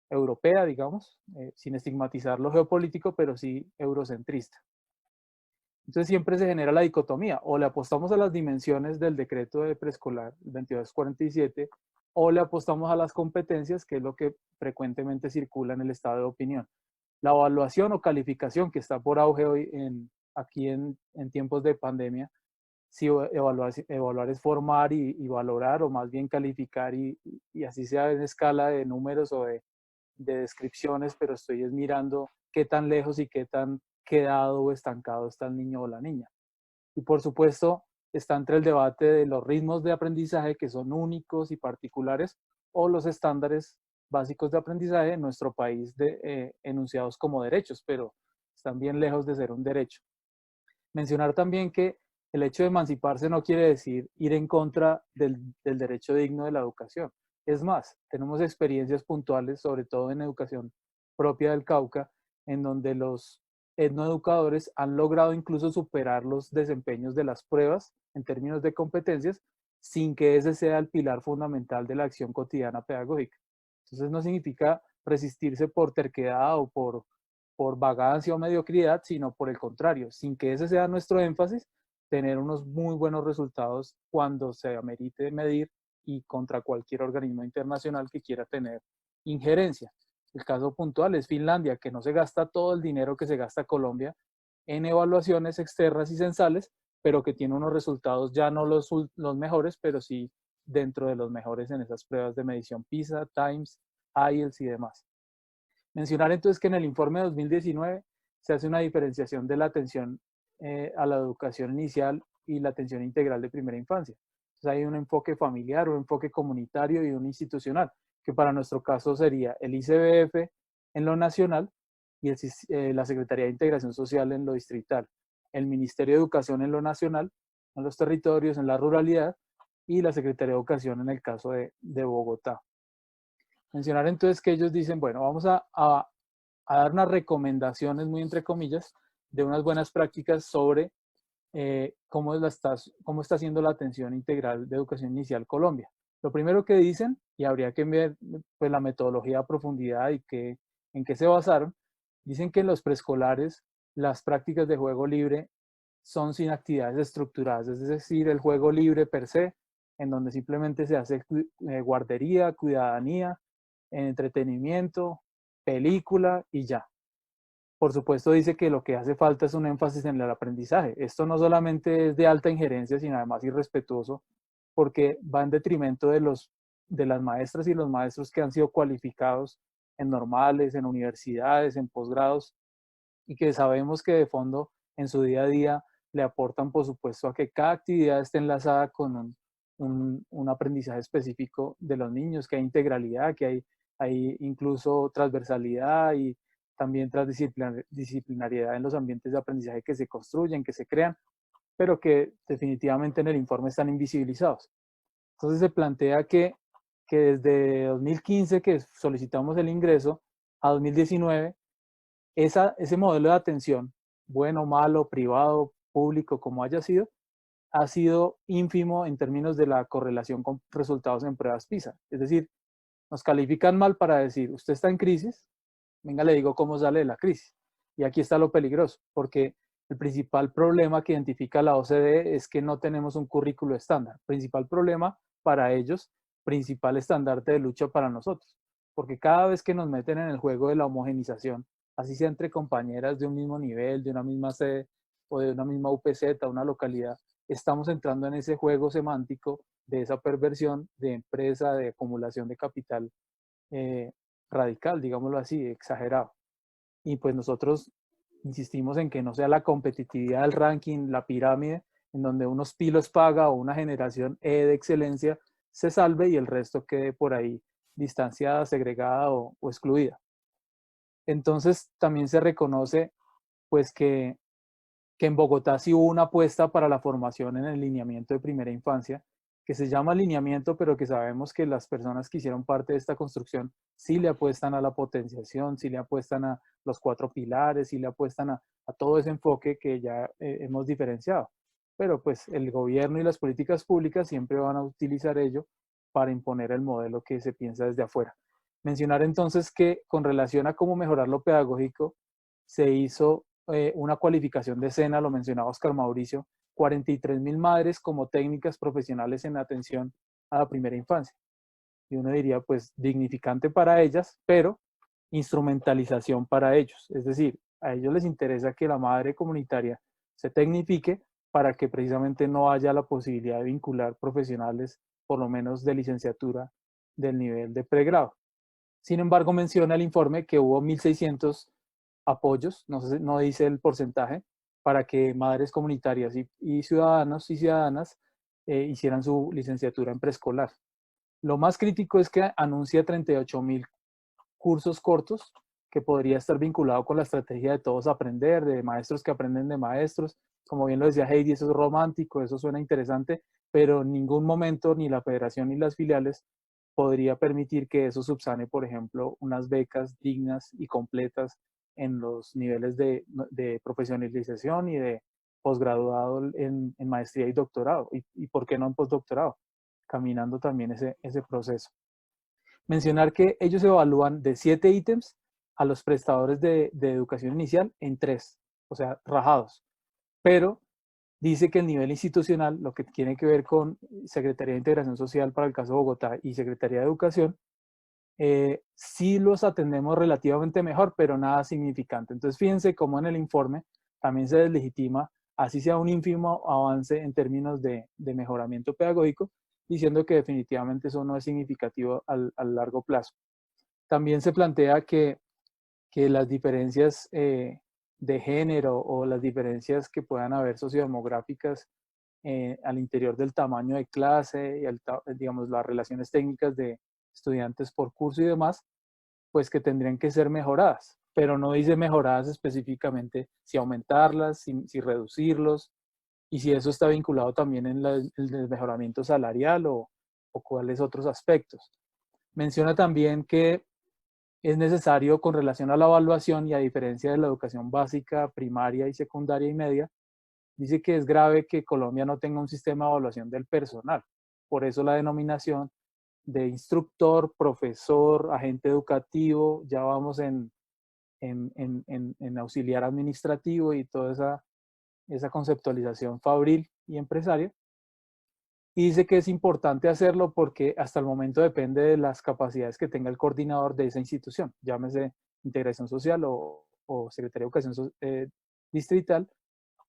S3: europea, digamos, sin estigmatizar lo geopolítico, pero sí eurocentrista. Entonces siempre se genera la dicotomía, o le apostamos a las dimensiones del decreto de preescolar 2247, o le apostamos a las competencias, que es lo que frecuentemente circula en el estado de opinión. La evaluación o calificación que está por auge hoy aquí en tiempos de pandemia, si evaluar es formar y valorar, o más bien calificar y así sea en escala de números o de descripciones, pero estoy mirando qué tan lejos y qué tan quedado o estancado está el niño o la niña. Y por supuesto, está entre el debate de los ritmos de aprendizaje que son únicos y particulares o los estándares básicos de aprendizaje en nuestro país enunciados como derechos, pero están bien lejos de ser un derecho. Mencionar también que el hecho de emanciparse no quiere decir ir en contra del derecho digno de la educación. Es más, tenemos experiencias puntuales, sobre todo en educación propia del Cauca, en donde los etnoeducadores han logrado incluso superar los desempeños de las pruebas en términos de competencias, sin que ese sea el pilar fundamental de la acción cotidiana pedagógica. Entonces no significa resistirse por terquedad o por vagancia o mediocridad, sino por el contrario, sin que ese sea nuestro énfasis, tener unos muy buenos resultados cuando se amerite medir y contra cualquier organismo internacional que quiera tener injerencia. El caso puntual es Finlandia, que no se gasta todo el dinero que se gasta Colombia en evaluaciones externas y censales, pero que tiene unos resultados ya no los mejores, pero sí dentro de los mejores en esas pruebas de medición PISA, Times, IELTS y demás. Mencionar entonces que en el informe de 2019 se hace una diferenciación de la atención a la educación inicial y la atención integral de primera infancia. Entonces hay un enfoque familiar, un enfoque comunitario y un institucional, que para nuestro caso sería el ICBF en lo nacional y la Secretaría de Integración Social en lo distrital, el Ministerio de Educación en lo nacional, en los territorios, en la ruralidad, y la Secretaría de Educación en el caso de Bogotá. Mencionar entonces que ellos dicen, bueno, vamos a dar unas recomendaciones, muy entre comillas, de unas buenas prácticas sobre cómo está haciendo la atención integral de educación inicial Colombia. Lo primero que dicen, y habría que ver pues, la metodología a profundidad y en qué se basaron, dicen que en los preescolares las prácticas de juego libre son sin actividades estructuradas, es decir, el juego libre per se, en donde simplemente se hace guardería, cuidadanía, entretenimiento, película y ya. Por supuesto dice que lo que hace falta es un énfasis en el aprendizaje. Esto no solamente es de alta injerencia, sino además irrespetuoso, porque va en detrimento de las maestras y los maestros que han sido cualificados en normales, en universidades, en posgrados, y que sabemos que de fondo en su día a día le aportan, por supuesto, a que cada actividad esté enlazada con un aprendizaje específico de los niños, que hay integralidad, que hay incluso transversalidad y también transdisciplinariedad en los ambientes de aprendizaje que se construyen, que se crean, pero que definitivamente en el informe están invisibilizados. Entonces se plantea que desde 2015 que solicitamos el ingreso a 2019, ese modelo de atención, bueno, malo, privado, público, como haya sido, ha sido ínfimo en términos de la correlación con resultados en pruebas PISA. Es decir, nos califican mal para decir, usted está en crisis, venga, le digo cómo sale de la crisis. Y aquí está lo peligroso, porque el principal problema que identifica la OCDE es que no tenemos un currículo estándar. Principal problema para ellos, principal estandarte de lucha para nosotros. Porque cada vez que nos meten en el juego de la homogenización, así sea entre compañeras de un mismo nivel, de una misma sede o de una misma UPZ, una localidad, estamos entrando en ese juego semántico de esa perversión de empresa, de acumulación de capital radical, digámoslo así, exagerado. Y pues nosotros insistimos en que no sea la competitividad del ranking, la pirámide, en donde unos pilos paga o una generación de excelencia se salve y el resto quede por ahí distanciada, segregada o excluida. Entonces también se reconoce pues que en Bogotá sí hubo una apuesta para la formación en el lineamiento de primera infancia, que se llama lineamiento, pero que sabemos que las personas que hicieron parte de esta construcción sí le apuestan a la potenciación, sí le apuestan a los 4 pilares, sí le apuestan a todo ese enfoque que ya hemos diferenciado. Pero pues el gobierno y las políticas públicas siempre van a utilizar ello para imponer el modelo que se piensa desde afuera. Mencionar entonces que con relación a cómo mejorar lo pedagógico, se hizo una cualificación de SENA, lo mencionaba Oscar Mauricio, 43.000 madres como técnicas profesionales en atención a la primera infancia. Y uno diría, pues, dignificante para ellas, pero instrumentalización para ellos. Es decir, a ellos les interesa que la madre comunitaria se tecnifique para que precisamente no haya la posibilidad de vincular profesionales, por lo menos de licenciatura, del nivel de pregrado. Sin embargo, menciona el informe que hubo 1.600 apoyos, no dice el porcentaje, para que madres comunitarias y ciudadanos y ciudadanas hicieran su licenciatura en preescolar. Lo más crítico es que anuncia 38.000 cursos cortos, que podría estar vinculado con la estrategia de todos aprender, de maestros que aprenden de maestros. Como bien lo decía Heidi, eso es romántico, eso suena interesante, pero en ningún momento ni la federación ni las filiales podría permitir que eso subsane, por ejemplo, unas becas dignas y completas en los niveles de profesionalización y de posgraduado en maestría y doctorado, y por qué no en postdoctorado, caminando también ese proceso. Mencionar que ellos evalúan de 7 ítems a los prestadores de educación inicial en 3, o sea, rajados, pero dice que el nivel institucional, lo que tiene que ver con Secretaría de Integración Social para el caso de Bogotá y Secretaría de Educación, sí los atendemos relativamente mejor, pero nada significante. Entonces, fíjense cómo en el informe también se deslegitima, así sea un ínfimo avance en términos de mejoramiento pedagógico, diciendo que definitivamente eso no es significativo a largo plazo. También se plantea que las diferencias de género o las diferencias que puedan haber sociodemográficas al interior del tamaño de clase y digamos, las relaciones técnicas de estudiantes por curso y demás, pues que tendrían que ser mejoradas, pero no dice mejoradas específicamente si aumentarlas, si reducirlos, y si eso está vinculado también en el mejoramiento salarial o cuáles otros aspectos. Menciona también que es necesario con relación a la evaluación y a diferencia de la educación básica, primaria y secundaria y media, dice que es grave que Colombia no tenga un sistema de evaluación del personal. Por eso la denominación de instructor, profesor, agente educativo, ya vamos en auxiliar administrativo y toda esa conceptualización fabril y empresaria. Y dice que es importante hacerlo porque hasta el momento depende de las capacidades que tenga el coordinador de esa institución, llámese Integración Social o Secretaría de Educación Distrital,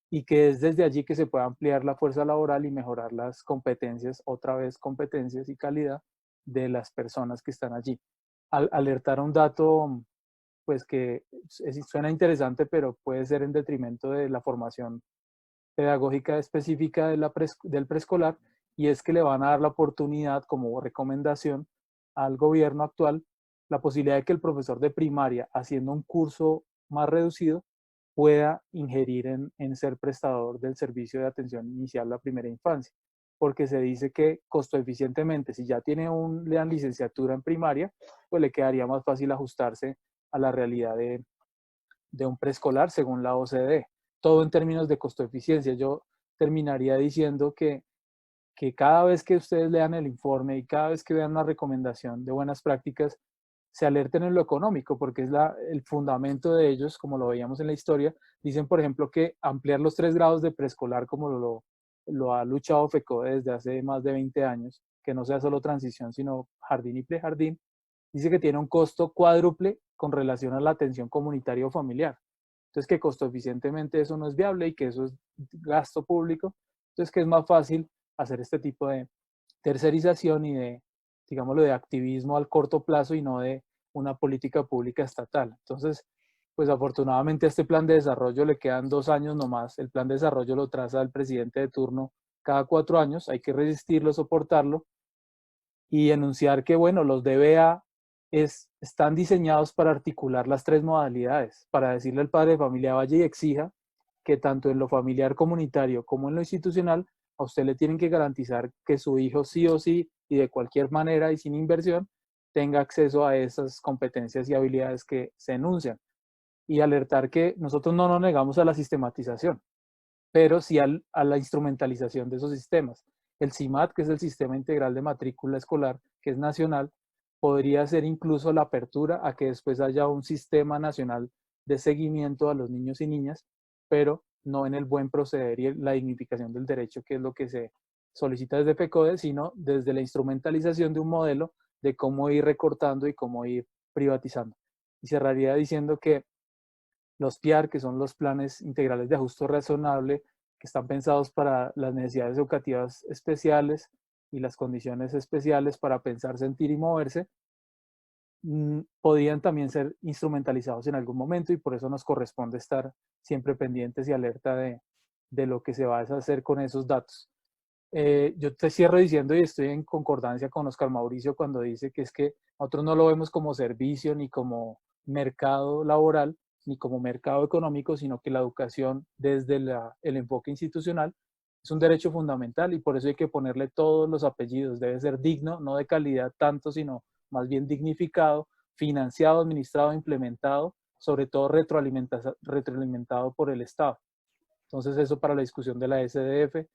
S3: y que es desde allí que se puede ampliar la fuerza laboral y mejorar las competencias, otra vez competencias y calidad de las personas que están allí. Al alertar un dato, pues que suena interesante, pero puede ser en detrimento de la formación pedagógica específica del preescolar, y es que le van a dar la oportunidad como recomendación al gobierno actual la posibilidad de que el profesor de primaria, haciendo un curso más reducido, pueda ingerir en ser prestador del servicio de atención inicial a la primera infancia, porque se dice que costo eficientemente, si ya tiene una licenciatura en primaria, pues le quedaría más fácil ajustarse a la realidad de un preescolar según la OCDE. Todo en términos de costo eficiencia. Yo terminaría diciendo que cada vez que ustedes lean el informe y cada vez que vean una recomendación de buenas prácticas, se alerten en lo económico, porque es el fundamento de ellos, como lo veíamos en la historia. Dicen, por ejemplo, que ampliar los 3 grados de preescolar, como lo ha luchado FECODE desde hace más de 20 años, que no sea solo transición, sino jardín y prejardín, dice que tiene un costo cuádruple con relación a la atención comunitaria o familiar. Entonces, que costo eficientemente eso no es viable y que eso es gasto público. Entonces, que es más fácil hacer este tipo de tercerización y de, digámoslo, de activismo al corto plazo y no de una política pública estatal. Entonces, pues afortunadamente a este plan de desarrollo le quedan 2 años nomás. El plan de desarrollo lo traza el presidente de turno cada 4 años. Hay que resistirlo, soportarlo y enunciar que, bueno, los DBA están diseñados para articular las tres modalidades, para decirle al padre de familia vaya y exija que tanto en lo familiar comunitario como en lo institucional, a usted le tienen que garantizar que su hijo sí o sí y de cualquier manera y sin inversión tenga acceso a esas competencias y habilidades que se enuncian. Y alertar que nosotros no nos negamos a la sistematización, pero sí a la instrumentalización de esos sistemas. El CIMAT, que es el Sistema Integral de Matrícula Escolar, que es nacional, podría ser incluso la apertura a que después haya un sistema nacional de seguimiento a los niños y niñas, pero no en el buen proceder y la dignificación del derecho, que es lo que se solicita desde PECODE, sino desde la instrumentalización de un modelo de cómo ir recortando y cómo ir privatizando. Y cerraría diciendo que los PIAR, que son los planes integrales de ajuste razonable, que están pensados para las necesidades educativas especiales y las condiciones especiales para pensar, sentir y moverse, podían también ser instrumentalizados en algún momento y por eso nos corresponde estar siempre pendientes y alerta de lo que se va a hacer con esos datos. Yo te cierro diciendo, y estoy en concordancia con Oscar Mauricio cuando dice que es que nosotros no lo vemos como servicio ni como mercado laboral, ni como mercado económico, sino que la educación desde el enfoque institucional es un derecho fundamental y por eso hay que ponerle todos los apellidos. Debe ser digno, no de calidad tanto, sino más bien dignificado, financiado, administrado, implementado, sobre todo retroalimentado por el Estado. Entonces eso para la discusión de la SDF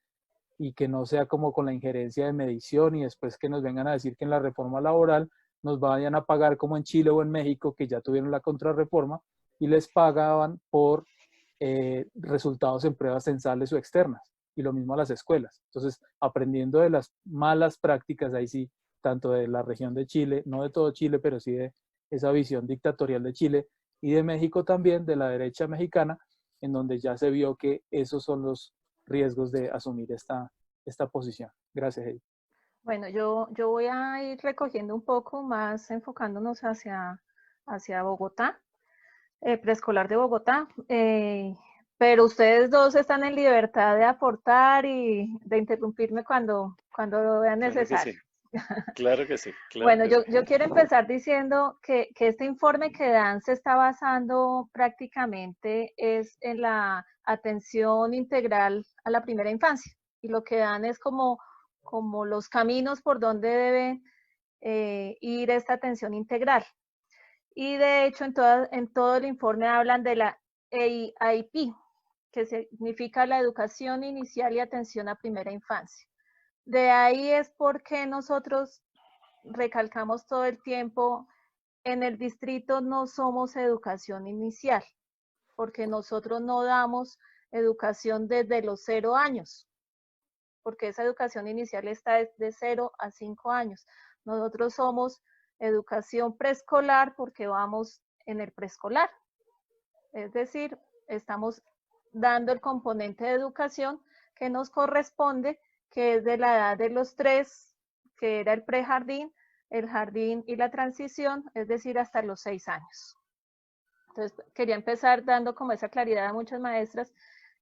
S3: y que no sea como con la injerencia de medición y después que nos vengan a decir que en la reforma laboral nos vayan a pagar como en Chile o en México, que ya tuvieron la contrarreforma, y les pagaban por resultados en pruebas censales o externas, y lo mismo a las escuelas. Entonces, aprendiendo de las malas prácticas, ahí sí, tanto de la región de Chile, no de todo Chile, pero sí de esa visión dictatorial de Chile, y de México también, de la derecha mexicana, en donde ya se vio que esos son los riesgos de asumir esta posición. Gracias, Heidi.
S2: Bueno, yo voy a ir recogiendo un poco más, enfocándonos hacia Bogotá, preescolar de Bogotá, pero ustedes dos están en libertad de aportar y de interrumpirme cuando vean necesario.
S1: Claro que sí.
S2: Bueno, yo quiero empezar diciendo que este informe que dan se está basando prácticamente es en la atención integral a la primera infancia y lo que dan es como los caminos por donde debe ir esta atención integral. Y de hecho en todo el informe hablan de la EIP, que significa la educación inicial y atención a primera infancia. De ahí es porque nosotros recalcamos todo el tiempo, en el distrito no somos educación inicial, porque nosotros no damos educación desde los 0 años, porque esa educación inicial está de 0 a 5 años. Nosotros somos educación preescolar porque vamos en el preescolar. Es decir, estamos dando el componente de educación que nos corresponde, que es de la edad de los 3, que era el prejardín, el jardín y la transición, es decir, hasta los 6 años. Entonces, quería empezar dando como esa claridad a muchas maestras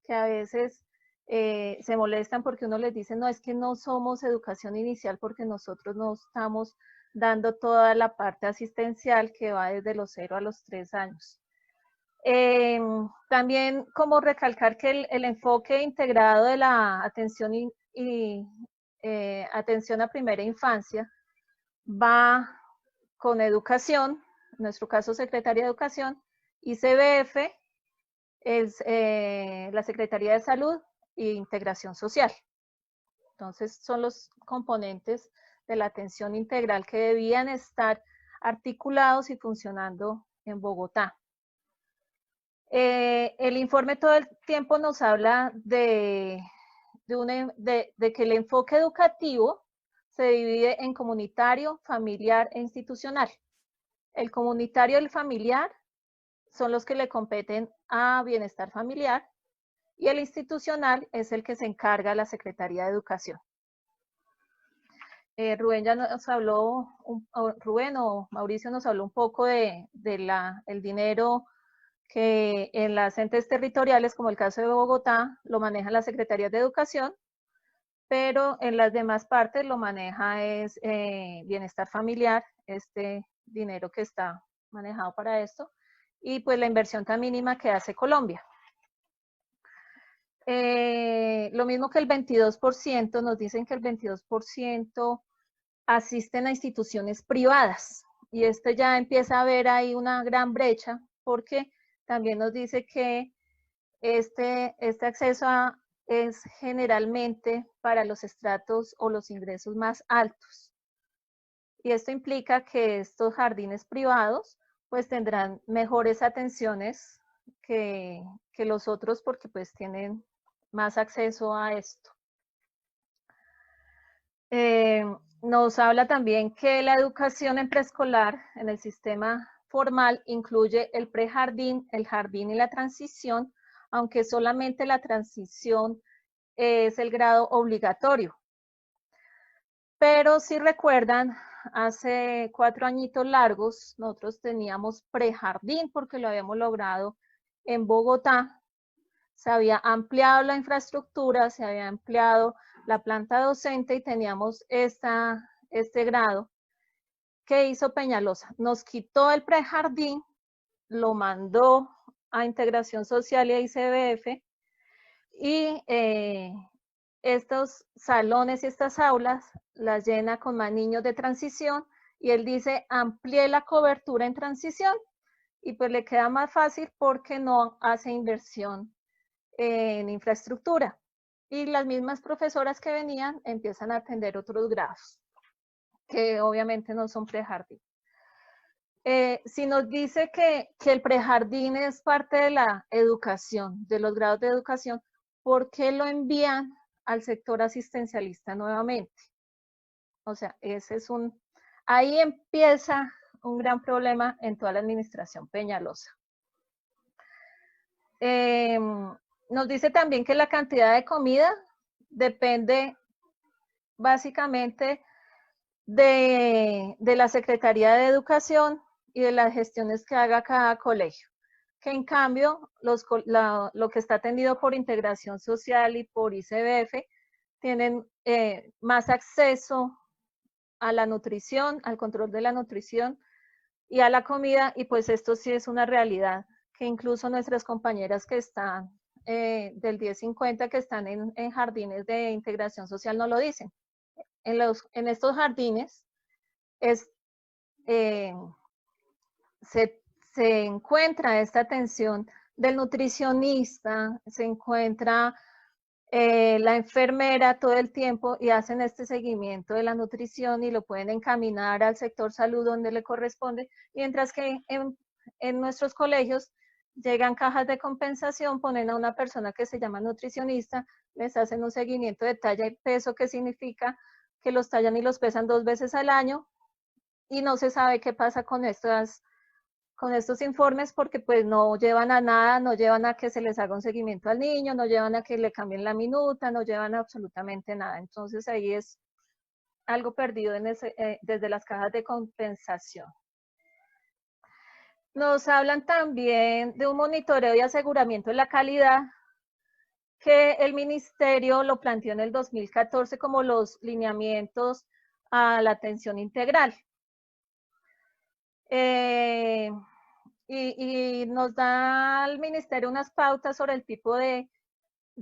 S2: que a veces se molestan porque uno les dice, no, es que no somos educación inicial porque nosotros no estamos dando toda la parte asistencial que va desde los 0 a los 3 años. También como recalcar que el enfoque integrado de la atención atención a primera infancia va con educación, en nuestro caso Secretaría de Educación, y CBF es la Secretaría de Salud e Integración Social. Entonces son los componentes de la atención integral que debían estar articulados y funcionando en Bogotá. El informe todo el tiempo nos habla de que el enfoque educativo se divide en comunitario, familiar e institucional. El comunitario y el familiar son los que le competen a bienestar familiar y el institucional es el que se encarga la Secretaría de Educación. Rubén ya nos habló, Rubén o Mauricio nos habló un poco de el dinero que en las entes territoriales, como el caso de Bogotá, lo maneja la Secretaría de Educación, pero en las demás partes lo maneja es bienestar familiar, este dinero que está manejado para esto, y pues la inversión tan mínima que hace Colombia. Lo mismo que el 22%, nos dicen que el 22% asisten a instituciones privadas, y ya empieza a haber ahí una gran brecha, porque también nos dice que este acceso es generalmente para los estratos o los ingresos más altos. Y esto implica que estos jardines privados pues tendrán mejores atenciones que los otros, porque pues tienen más acceso a esto. Nos habla también que la educación en preescolar en el sistema formal incluye el prejardín, el jardín y la transición, aunque solamente la transición es el grado obligatorio. Pero si recuerdan, hace 4 añitos largos nosotros teníamos prejardín porque lo habíamos logrado en Bogotá. Se había ampliado la infraestructura, se había ampliado la planta docente y teníamos este grado. ¿Qué hizo Peñalosa? Nos quitó el prejardín, lo mandó a Integración Social y a ICBF, y estos salones y estas aulas las llena con más niños de transición, y él dice, amplié la cobertura en transición, y pues le queda más fácil porque no hace inversión en infraestructura. Y las mismas profesoras que venían empiezan a atender otros grados, que obviamente no son prejardín. Si nos dice que el prejardín es parte de la educación, de los grados de educación, ¿por qué lo envían al sector asistencialista nuevamente? O sea, ahí empieza un gran problema en toda la administración Peñalosa. Nos dice también que la cantidad de comida depende básicamente de la Secretaría de Educación y de las gestiones que haga cada colegio, que en cambio lo que está atendido por Integración Social y por ICBF tienen más acceso a la nutrición, al control de la nutrición y a la comida, y pues esto sí es una realidad que incluso nuestras compañeras que están del 1050, que están en jardines de integración social, no lo dicen. En estos jardines se encuentra esta atención del nutricionista, se encuentra la enfermera todo el tiempo, y hacen este seguimiento de la nutrición y lo pueden encaminar al sector salud donde le corresponde, mientras que en nuestros colegios llegan cajas de compensación, ponen a una persona que se llama nutricionista, les hacen un seguimiento de talla y peso, que significa que los tallan y los pesan 2 veces al año, y no se sabe qué pasa con estos informes, porque pues no llevan a nada, no llevan a que se les haga un seguimiento al niño, no llevan a que le cambien la minuta, no llevan a absolutamente nada. Entonces ahí es algo perdido desde las cajas de compensación. Nos hablan también de un monitoreo y aseguramiento de la calidad, que el ministerio lo planteó en el 2014 como los lineamientos a la atención integral. Y nos da al ministerio unas pautas sobre el tipo de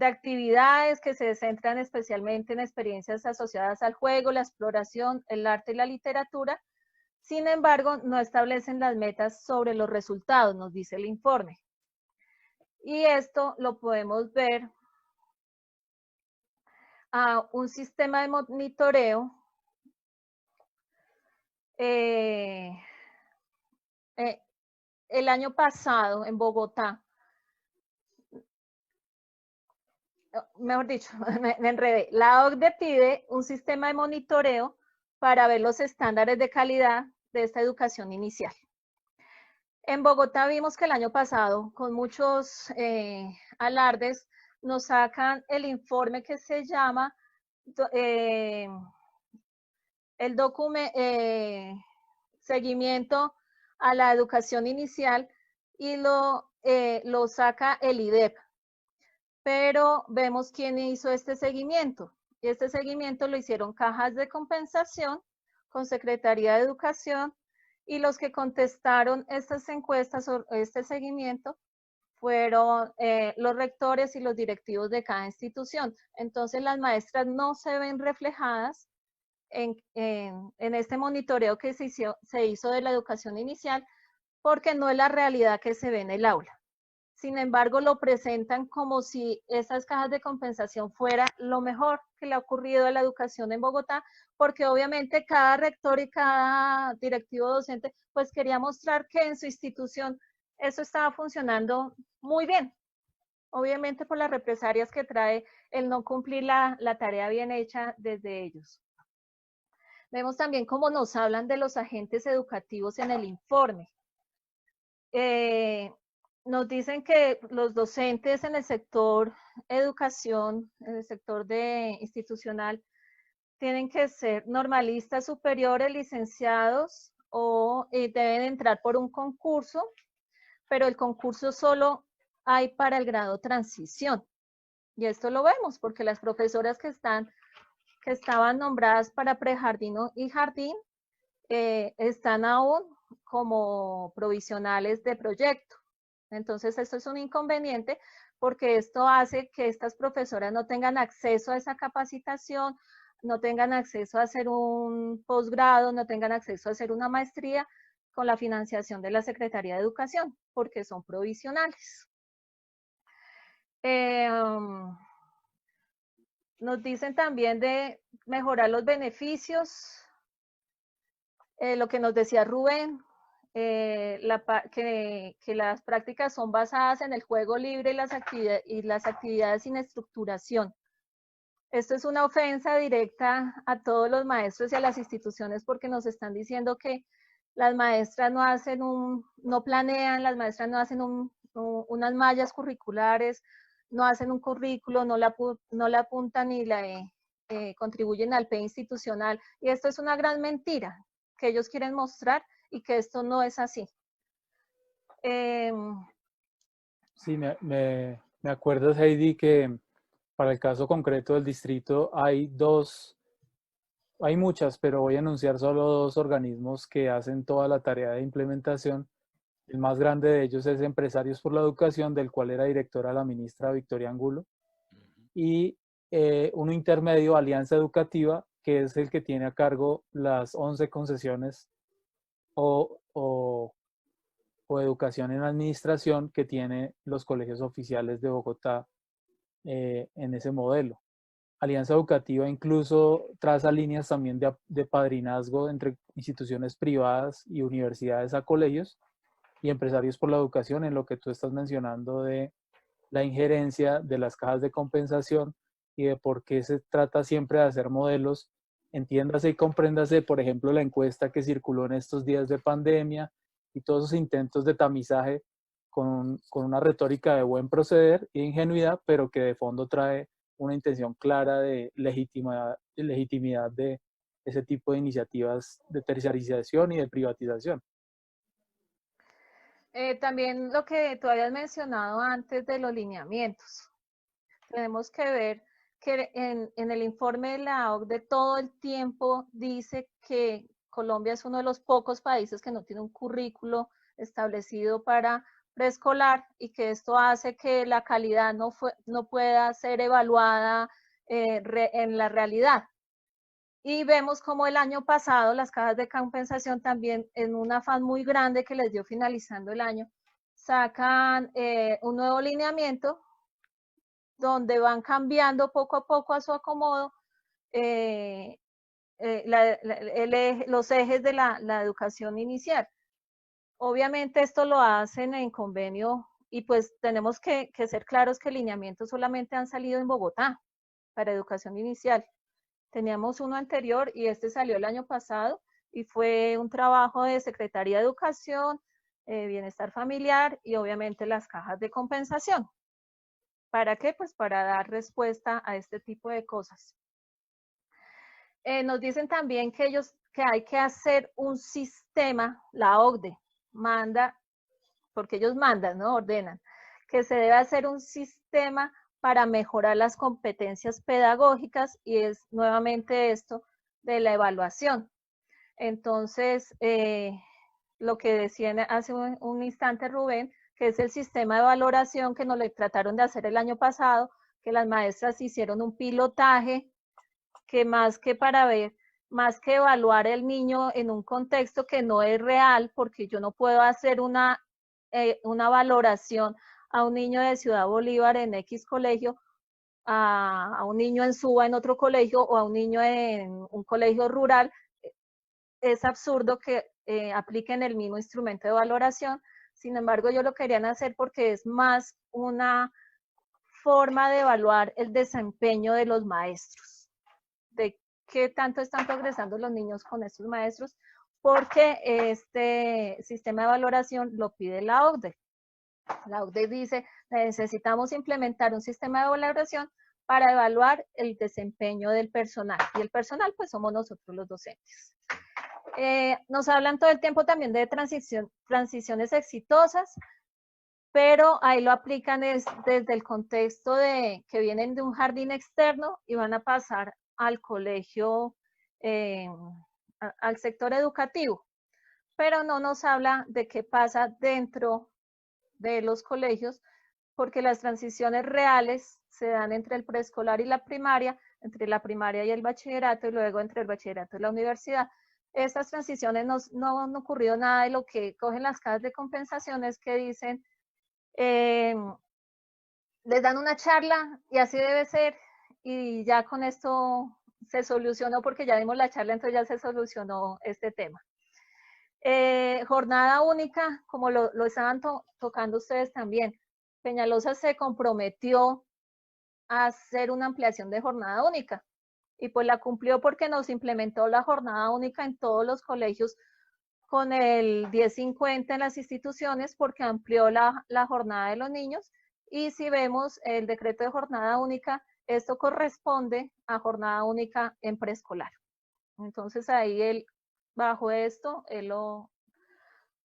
S2: actividades que se centran especialmente en experiencias asociadas al juego, la exploración, el arte y la literatura. Sin embargo, no establecen las metas sobre los resultados, nos dice el informe. Y esto lo podemos ver a un sistema de monitoreo el año pasado en Bogotá, mejor dicho, me enredé. La OCDE pide un sistema de monitoreo para ver los estándares de calidad de esta educación inicial. En Bogotá vimos que el año pasado, con muchos alardes, nos sacan el informe que se llama el seguimiento a la educación inicial, y lo saca el IDEP. Pero vemos quién hizo este seguimiento. Y este seguimiento lo hicieron cajas de compensación con Secretaría de Educación y los que contestaron estas encuestas o este seguimiento fueron los rectores y los directivos de cada institución. Entonces las maestras no se ven reflejadas en este monitoreo que se hizo de la educación inicial, porque no es la realidad que se ve en el aula. Sin embargo, lo presentan como si esas cajas de compensación fuera lo mejor que le ha ocurrido a la educación en Bogotá, porque obviamente cada rector y cada directivo docente pues quería mostrar que en su institución eso estaba funcionando muy bien, obviamente por las represalias que trae el no cumplir la tarea bien hecha desde ellos. Vemos también cómo nos hablan de los agentes educativos en el informe. Nos dicen que los docentes en el sector educación, en el sector institucional, tienen que ser normalistas superiores, licenciados, o deben entrar por un concurso, pero el concurso solo hay para el grado transición. Y esto lo vemos porque las profesoras que estaban nombradas para prejardín y jardín están aún como provisionales de proyecto. Entonces, esto es un inconveniente porque esto hace que estas profesoras no tengan acceso a esa capacitación, no tengan acceso a hacer un posgrado, no tengan acceso a hacer una maestría con la financiación de la Secretaría de Educación, porque son provisionales. Nos dicen también de mejorar los beneficios, lo que nos decía Rubén, que las prácticas son basadas en el juego libre y las actividades sin estructuración. Esto es una ofensa directa a todos los maestros y a las instituciones porque nos están diciendo que las maestras no planean, las maestras no hacen unas mallas curriculares, no hacen un currículo, no la apuntan y contribuyen al PE institucional. Y esto es una gran mentira que ellos quieren mostrar y que esto no es así.
S3: Sí, me acuerdo, Heidi, que para el caso concreto del distrito hay muchas, pero voy a enunciar solo 2 organismos que hacen toda la tarea de implementación. El más grande de ellos es Empresarios por la Educación, del cual era directora la ministra Victoria Angulo, y uno intermedio, Alianza Educativa, que es el que tiene a cargo las 11 concesiones o educación en administración que tiene los colegios oficiales de Bogotá en ese modelo. Alianza Educativa incluso traza líneas también de padrinazgo entre instituciones privadas y universidades a colegios, y Empresarios por la Educación, en lo que tú estás mencionando de la injerencia de las cajas de compensación y de por qué se trata siempre de hacer modelos. Entiéndase y compréndase, por ejemplo, la encuesta que circuló en estos días de pandemia y todos esos intentos de tamizaje con una retórica de buen proceder e ingenuidad, pero que de fondo trae una intención clara de legitimidad de ese tipo de iniciativas de terciarización y de privatización.
S2: También lo que tú habías mencionado antes de los lineamientos. Tenemos que ver que en el informe de la OCDE todo el tiempo dice que Colombia es uno de los pocos países que no tiene un currículo establecido para preescolar y que esto hace que la calidad no pueda ser evaluada en la realidad. Y vemos como el año pasado las cajas de compensación también, en un afán muy grande que les dio finalizando el año, sacan un nuevo lineamiento donde van cambiando poco a poco a su acomodo los ejes de la educación inicial. Obviamente esto lo hacen en convenio y pues tenemos que ser claros que lineamientos solamente han salido en Bogotá para educación inicial. Teníamos uno anterior y este salió el año pasado y fue un trabajo de Secretaría de Educación, Bienestar Familiar y obviamente las cajas de compensación. ¿Para qué? Pues para dar respuesta a este tipo de cosas. Nos dicen también que hay que hacer un sistema, la OCDE manda, porque ellos mandan, ¿no? Ordenan, que se debe hacer un sistema para mejorar las competencias pedagógicas y es nuevamente esto de la evaluación. Entonces, lo que decía hace un instante Rubén, que es el sistema de valoración que nos le trataron de hacer el año pasado, que las maestras hicieron un pilotaje, que más que para ver, más que evaluar el niño en un contexto que no es real, porque yo no puedo hacer una valoración a un niño de Ciudad Bolívar en X colegio, a un niño en Suba en otro colegio o a un niño en un colegio rural. Es absurdo que apliquen el mismo instrumento de valoración. Sin embargo, ellos lo querían hacer porque es más una forma de evaluar el desempeño de los maestros, de qué tanto están progresando los niños con estos maestros, porque este sistema de valoración lo pide la OCDE. La OCDE dice, necesitamos implementar un sistema de valoración para evaluar el desempeño del personal. Y el personal, pues, somos nosotros los docentes. Nos hablan todo el tiempo también de transiciones exitosas, pero ahí lo aplican desde el contexto de que vienen de un jardín externo y van a pasar al colegio, al sector educativo, pero no nos habla de qué pasa dentro de los colegios, porque las transiciones reales se dan entre el preescolar y la primaria, entre la primaria y el bachillerato, y luego entre el bachillerato y la universidad. Estas transiciones no han ocurrido nada de lo que cogen las cajas de compensaciones que dicen, les dan una charla y así debe ser, y ya con esto se solucionó porque ya dimos la charla, entonces ya se solucionó este tema. Jornada única, como lo estaban tocando ustedes también. Peñalosa se comprometió a hacer una ampliación de jornada única y pues la cumplió porque nos implementó la jornada única en todos los colegios con el 1050 en las instituciones, porque amplió la jornada de los niños. Y si vemos el decreto de jornada única, esto corresponde a jornada única en preescolar. Entonces ahí él, bajo esto, él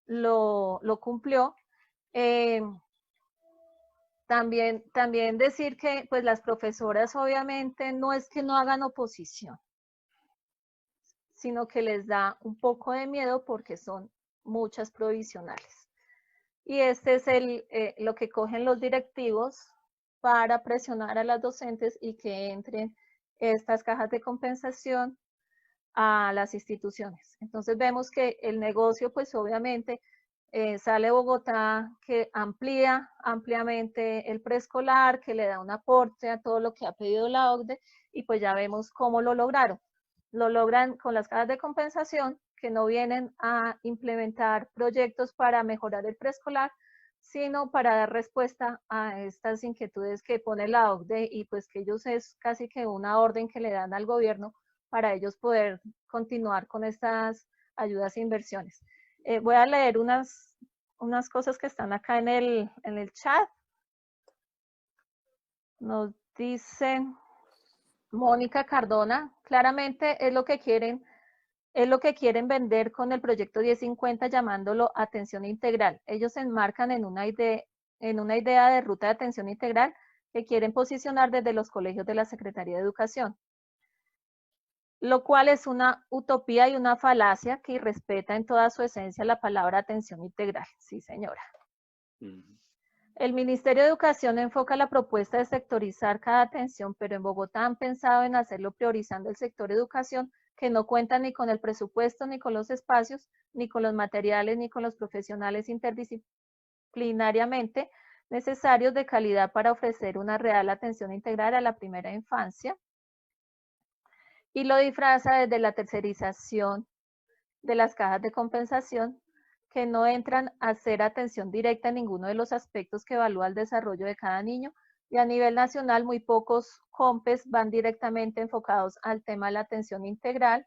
S2: lo cumplió. También decir que pues las profesoras obviamente no es que no hagan oposición, sino que les da un poco de miedo porque son muchas provisionales. Y este es lo que cogen los directivos para presionar a las docentes y que entren estas cajas de compensación a las instituciones. Entonces vemos que el negocio, pues obviamente, sale Bogotá, que amplía ampliamente el preescolar, que le da un aporte a todo lo que ha pedido la OCDE, y pues ya vemos cómo lo lograron. Lo logran con las cajas de compensación, que no vienen a implementar proyectos para mejorar el preescolar, sino para dar respuesta a estas inquietudes que pone la OCDE, y pues que ellos es casi que una orden que le dan al gobierno para ellos poder continuar con estas ayudas e inversiones. Voy a leer unas cosas que están acá en el chat. Nos dicen Mónica Cardona, claramente es lo que quieren vender con el proyecto 1050, llamándolo atención integral. Ellos se enmarcan en una idea de ruta de atención integral que quieren posicionar desde los colegios de la Secretaría de Educación, lo cual es una utopía y una falacia que irrespeta en toda su esencia la palabra atención integral. Sí, señora. El Ministerio de Educación enfoca la propuesta de sectorizar cada atención, pero en Bogotá han pensado en hacerlo priorizando el sector educación, que no cuenta ni con el presupuesto, ni con los espacios, ni con los materiales, ni con los profesionales interdisciplinariamente necesarios de calidad para ofrecer una real atención integral a la primera infancia, y lo disfraza desde la tercerización de las cajas de compensación, que no entran a hacer atención directa en ninguno de los aspectos que evalúa el desarrollo de cada niño, y a nivel nacional muy pocos COMPES van directamente enfocados al tema de la atención integral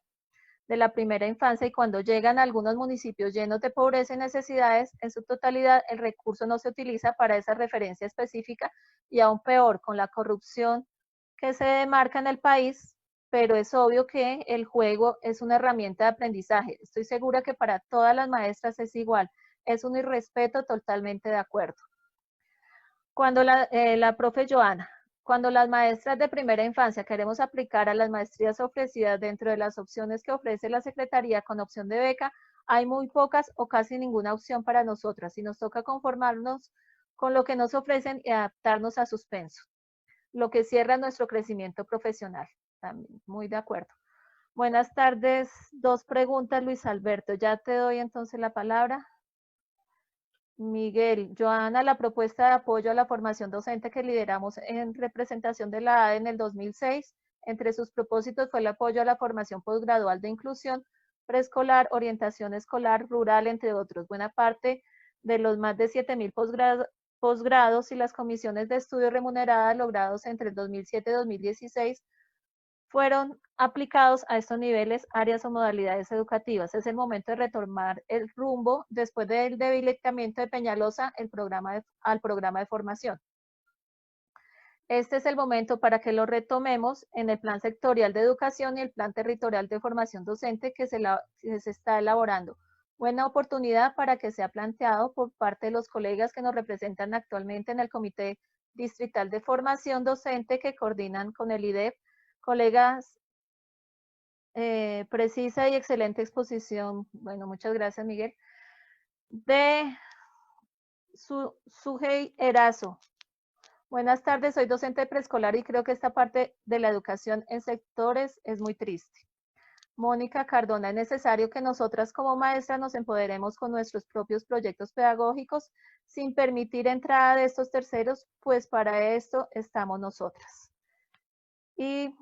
S2: de la primera infancia, y cuando llegan a algunos municipios llenos de pobreza y necesidades, en su totalidad el recurso no se utiliza para esa referencia específica, y aún peor, con la corrupción que se demarca en el país. Pero es obvio que el juego es una herramienta de aprendizaje. Estoy segura que para todas las maestras es igual. Es un irrespeto, totalmente de acuerdo. Cuando la profe Joana, cuando las maestras de primera infancia queremos aplicar a las maestrías ofrecidas dentro de las opciones que ofrece la Secretaría con opción de beca, hay muy pocas o casi ninguna opción para nosotras y nos toca conformarnos con lo que nos ofrecen y adaptarnos a suspenso, lo que cierra nuestro crecimiento profesional. También, muy de acuerdo. Buenas tardes. 2 preguntas, Luis Alberto. Ya te doy entonces la palabra. Miguel, Joana, la propuesta de apoyo a la formación docente que lideramos en representación de la ADE en el 2006, entre sus propósitos fue el apoyo a la formación posgradual de inclusión preescolar, orientación escolar, rural, entre otros. Buena parte de los más de 7.000 posgrados y las comisiones de estudio remuneradas logrados entre el 2007 y 2016 fueron aplicados a estos niveles, áreas o modalidades educativas. Es el momento de retomar el rumbo después del debilitamiento de Peñalosa al programa de formación. Este es el momento para que lo retomemos en el plan sectorial de educación y el plan territorial de formación docente que se está elaborando. Buena oportunidad para que sea planteado por parte de los colegas que nos representan actualmente en el Comité Distrital de Formación Docente que coordinan con el IDEF. Colegas, precisa y excelente exposición. Bueno, muchas gracias, Miguel. De Sujei Erazo. Buenas tardes, soy docente de preescolar y creo que esta parte de la educación en sectores es muy triste. Mónica Cardona, es necesario que nosotras como maestras nos empoderemos con nuestros propios proyectos pedagógicos sin permitir entrada de estos terceros, pues para esto estamos nosotras. Y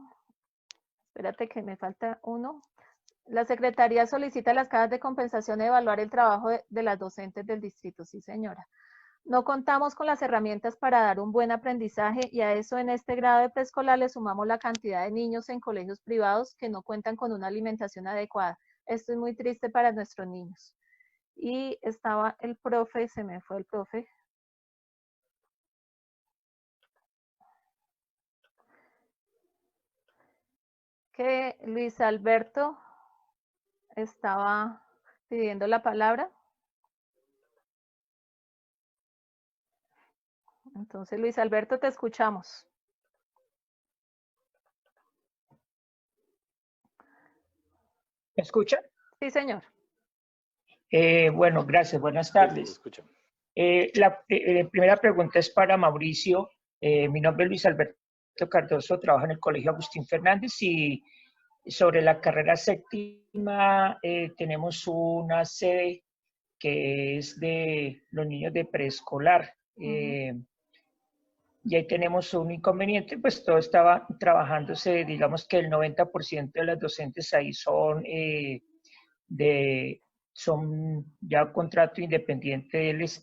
S2: espérate que me falta uno. La Secretaría solicita a las cajas de compensación evaluar el trabajo de las docentes del distrito. Sí, señora. No contamos con las herramientas para dar un buen aprendizaje y a eso en este grado de preescolar le sumamos la cantidad de niños en colegios privados que no cuentan con una alimentación adecuada. Esto es muy triste para nuestros niños. Y estaba el profe, se me fue el profe. Que Luis Alberto estaba pidiendo la palabra. Entonces, Luis Alberto, te escuchamos.
S4: ¿Me escucha?
S2: Sí, señor.
S4: Bueno, gracias. Buenas tardes. La primera pregunta es para Mauricio. Mi nombre es Luis Alberto Cardoso, trabajo en el Colegio Agustín Fernández y sobre la carrera séptima tenemos una sede que es de los niños de preescolar. Y ahí tenemos un inconveniente, pues todo estaba trabajándose, digamos que el 90% de las docentes ahí son ya contrato independiente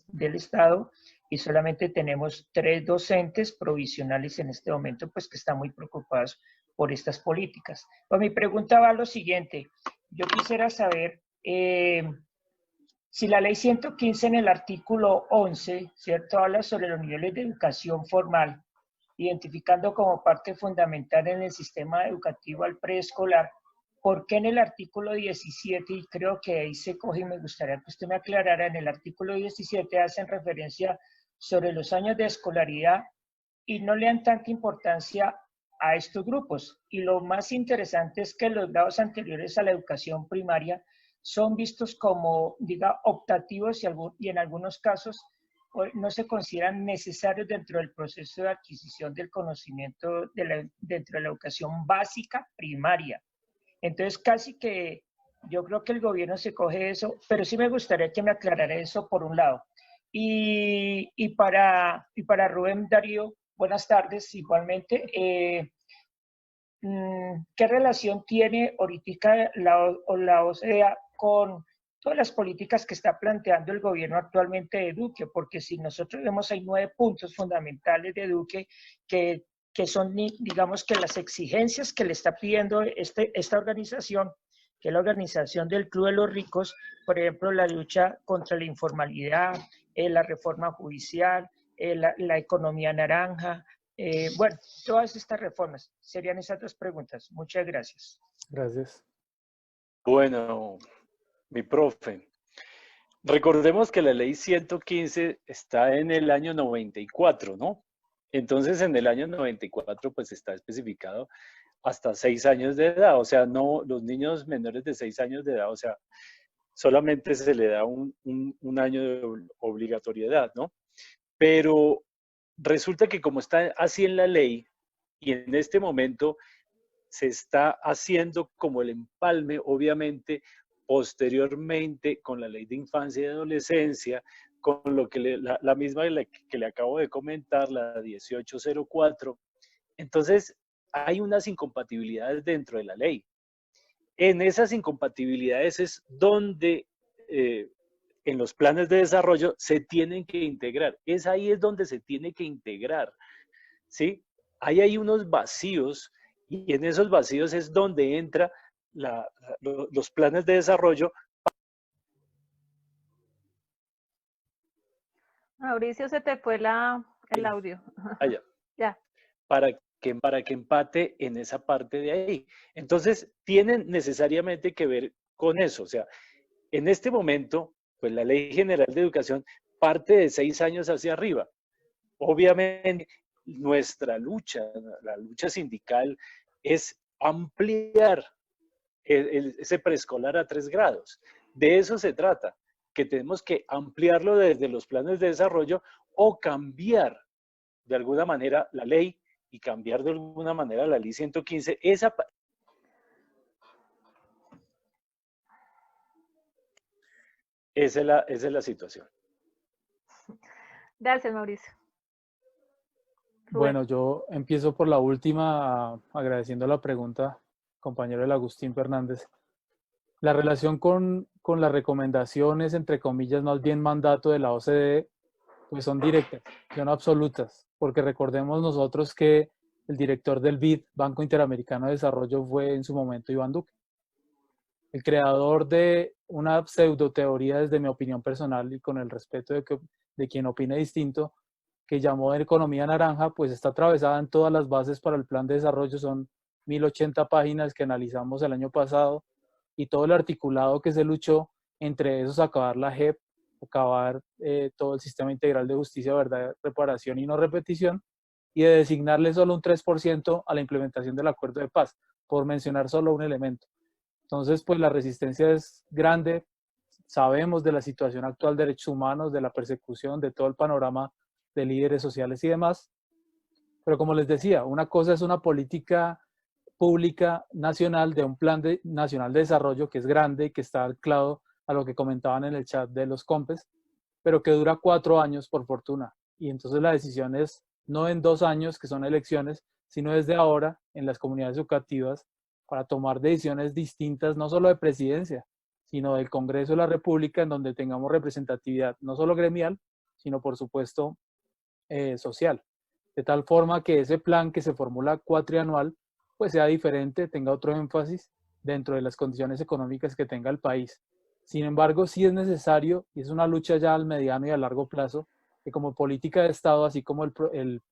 S4: del Estado y solamente tenemos 3 docentes provisionales en este momento, pues que están muy preocupados por estas políticas. Pues mi pregunta va a lo siguiente. Yo quisiera saber si la ley 115 en el artículo 11, ¿cierto?, habla sobre los niveles de educación formal, identificando como parte fundamental en el sistema educativo al preescolar. ¿Por qué en el artículo 17, y creo que ahí se coge y me gustaría que usted me aclarara, en el artículo 17 hacen referencia sobre los años de escolaridad y no le dan tanta importancia a estos grupos? Y lo más interesante es que los grados anteriores a la educación primaria son vistos como, diga, optativos y en algunos casos no se consideran necesarios dentro del proceso de adquisición del conocimiento dentro de la educación básica primaria. Entonces, casi que yo creo que el gobierno se coge eso, pero sí me gustaría que me aclarara eso por un lado. Y para Rubén Darío, buenas tardes igualmente. ¿Qué relación tiene ahorita la OCDE con todas las políticas que está planteando el gobierno actualmente de Duque? Porque si nosotros vemos, hay 9 puntos fundamentales de Duque que son, digamos, que las exigencias que le está pidiendo esta organización, que es la organización del Club de los Ricos, por ejemplo, la lucha contra la informalidad, la reforma judicial, la economía naranja. Bueno, todas estas reformas. Serían esas 2 preguntas. Muchas gracias.
S3: Gracias.
S1: Bueno, mi profe, recordemos que la ley 115 está en el año 94, ¿no? Entonces, en el año 94, pues está especificado hasta 6 años de edad, o sea, no los niños menores de 6 años de edad, o sea, solamente se le da un año de obligatoriedad, ¿no? Pero resulta que como está así en la ley, y en este momento se está haciendo como el empalme, obviamente, posteriormente con la ley de infancia y adolescencia, con lo que la misma que le acabo de comentar, la 1804. Entonces, hay unas incompatibilidades dentro de la ley. En esas incompatibilidades es donde en los planes de desarrollo se tienen que integrar. Ahí es donde se tiene que integrar, ¿sí? Ahí hay unos vacíos y en esos vacíos es donde entra los planes de desarrollo.
S2: Mauricio, se te fue el audio.
S1: Allá.
S2: Ya.
S1: Para que empate en esa parte de ahí. Entonces, tienen necesariamente que ver con eso. O sea, en este momento, pues la Ley General de Educación parte de 6 años hacia arriba. Obviamente, nuestra lucha, la lucha sindical, es ampliar ese preescolar a 3 grados. De eso se trata, que tenemos que ampliarlo desde los planes de desarrollo o cambiar de alguna manera la ley y cambiar de alguna manera la ley 115. Esa es la situación.
S2: Gracias, Mauricio.
S3: Bueno, yo empiezo por la última, agradeciendo la pregunta, compañero del Agustín Fernández. La relación con las recomendaciones, entre comillas, más bien mandato de la OCDE, pues son directas, son absolutas, porque recordemos nosotros que el director del BID, Banco Interamericano de Desarrollo, fue en su momento Iván Duque. El creador de una pseudoteoría, desde mi opinión personal y con el respeto de quien opine distinto, que llamó economía naranja, pues está atravesada en todas las bases para el plan de desarrollo. Son 1080 páginas que analizamos el año pasado y todo el articulado que se luchó, entre esos acabar la JEP, acabar todo el sistema integral de justicia, verdad, reparación y no repetición, y de designarle solo un 3% a la implementación del acuerdo de paz, por mencionar solo un elemento. Entonces, pues la resistencia es grande, sabemos de la situación actual de derechos humanos, de la persecución, de todo el panorama de líderes sociales y demás, pero como les decía, una cosa es una política pública nacional de un plan nacional de desarrollo que es grande y que está anclado a lo que comentaban en el chat de los compes, pero que dura 4 años por fortuna. Y entonces la decisión es no en 2 años, que son elecciones, sino desde ahora en las comunidades educativas para tomar decisiones distintas, no solo de presidencia, sino del Congreso de la República, en donde tengamos representatividad, no solo gremial, sino por supuesto social. De tal forma que ese plan que se formula cuatrianual pues sea diferente, tenga otro énfasis dentro de las condiciones económicas que tenga el país. Sin embargo, sí es necesario, y es una lucha ya al mediano y a largo plazo, que como política de Estado, así como el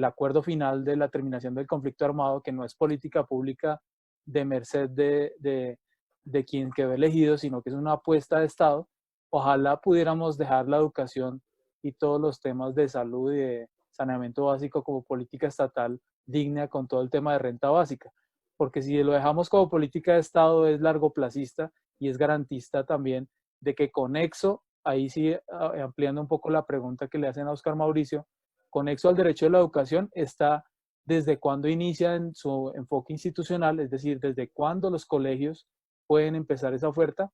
S3: acuerdo final de la terminación del conflicto armado, que no es política pública de merced de quien quedó elegido, sino que es una apuesta de Estado, ojalá pudiéramos dejar la educación y todos los temas de salud y de saneamiento básico como política estatal digna con todo el tema de renta básica, porque si lo dejamos como política de Estado es largoplacista y es garantista también de que conexo, ahí sí ampliando un poco la pregunta que le hacen a Oscar Mauricio, conexo al derecho de la educación está desde cuándo inicia en su enfoque institucional, es decir, desde cuándo los colegios pueden empezar esa oferta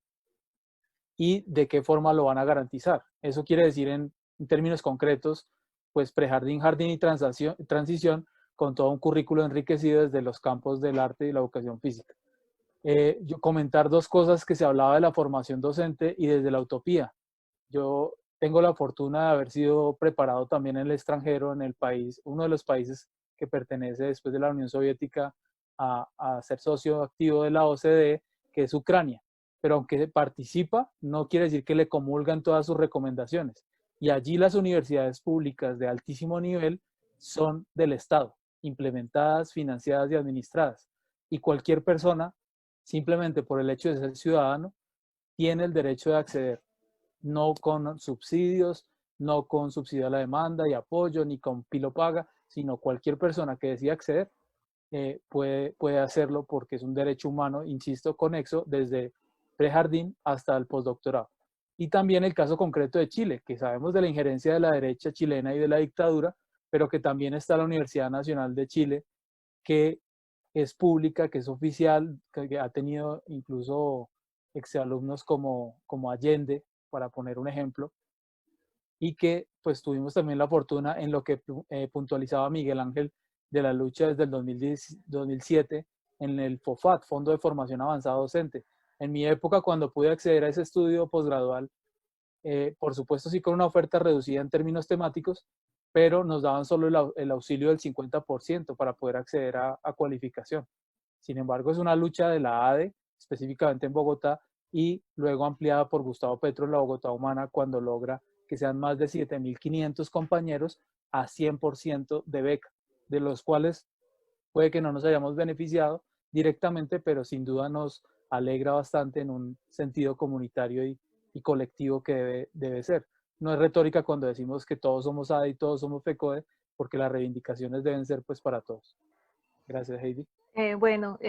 S3: y de qué forma lo van a garantizar. Eso quiere decir en términos concretos, pues prejardín, jardín y transición con todo un currículo enriquecido desde los campos del arte y la educación física. Yo comentar 2 cosas que se hablaba de la formación docente y desde la utopía. Yo tengo la fortuna de haber sido preparado también en el extranjero, en el país, uno de los países que pertenece después de la Unión Soviética a ser socio activo de la OCDE, que es Ucrania. Pero aunque participa, no quiere decir que le comulgan todas sus recomendaciones. Y allí las universidades públicas de altísimo nivel son del Estado, implementadas, financiadas y administradas. Y cualquier persona, simplemente por el hecho de ser ciudadano, tiene el derecho de acceder, no con subsidios, no con subsidio a la demanda y apoyo, ni con pilo paga, sino cualquier persona que decida acceder puede hacerlo porque es un derecho humano, insisto, conexo desde prejardín hasta el postdoctorado. Y también el caso concreto de Chile, que sabemos de la injerencia de la derecha chilena y de la dictadura, pero que también está la Universidad Nacional de Chile, que es pública, que es oficial, que ha tenido incluso exalumnos como Allende, para poner un ejemplo, y que pues tuvimos también la fortuna en lo que puntualizaba Miguel Ángel de la lucha desde el 2007 en el FOFAT, Fondo de Formación Avanzada Docente. En mi época, cuando pude acceder a ese estudio posgradual, por supuesto sí con una oferta reducida en términos temáticos, pero nos daban solo el auxilio del 50% para poder acceder a cualificación. Sin embargo, es una lucha de la ADE, específicamente en Bogotá, y luego ampliada por Gustavo Petro en la Bogotá Humana, cuando logra que sean más de 7.500 compañeros a 100% de beca, de los cuales puede que no nos hayamos beneficiado directamente, pero sin duda nos alegra bastante en un sentido comunitario y colectivo que debe ser. No es retórica cuando decimos que todos somos ADE y todos somos FECODE, porque las reivindicaciones deben ser pues para todos. Gracias, Heidi.
S2: Bueno,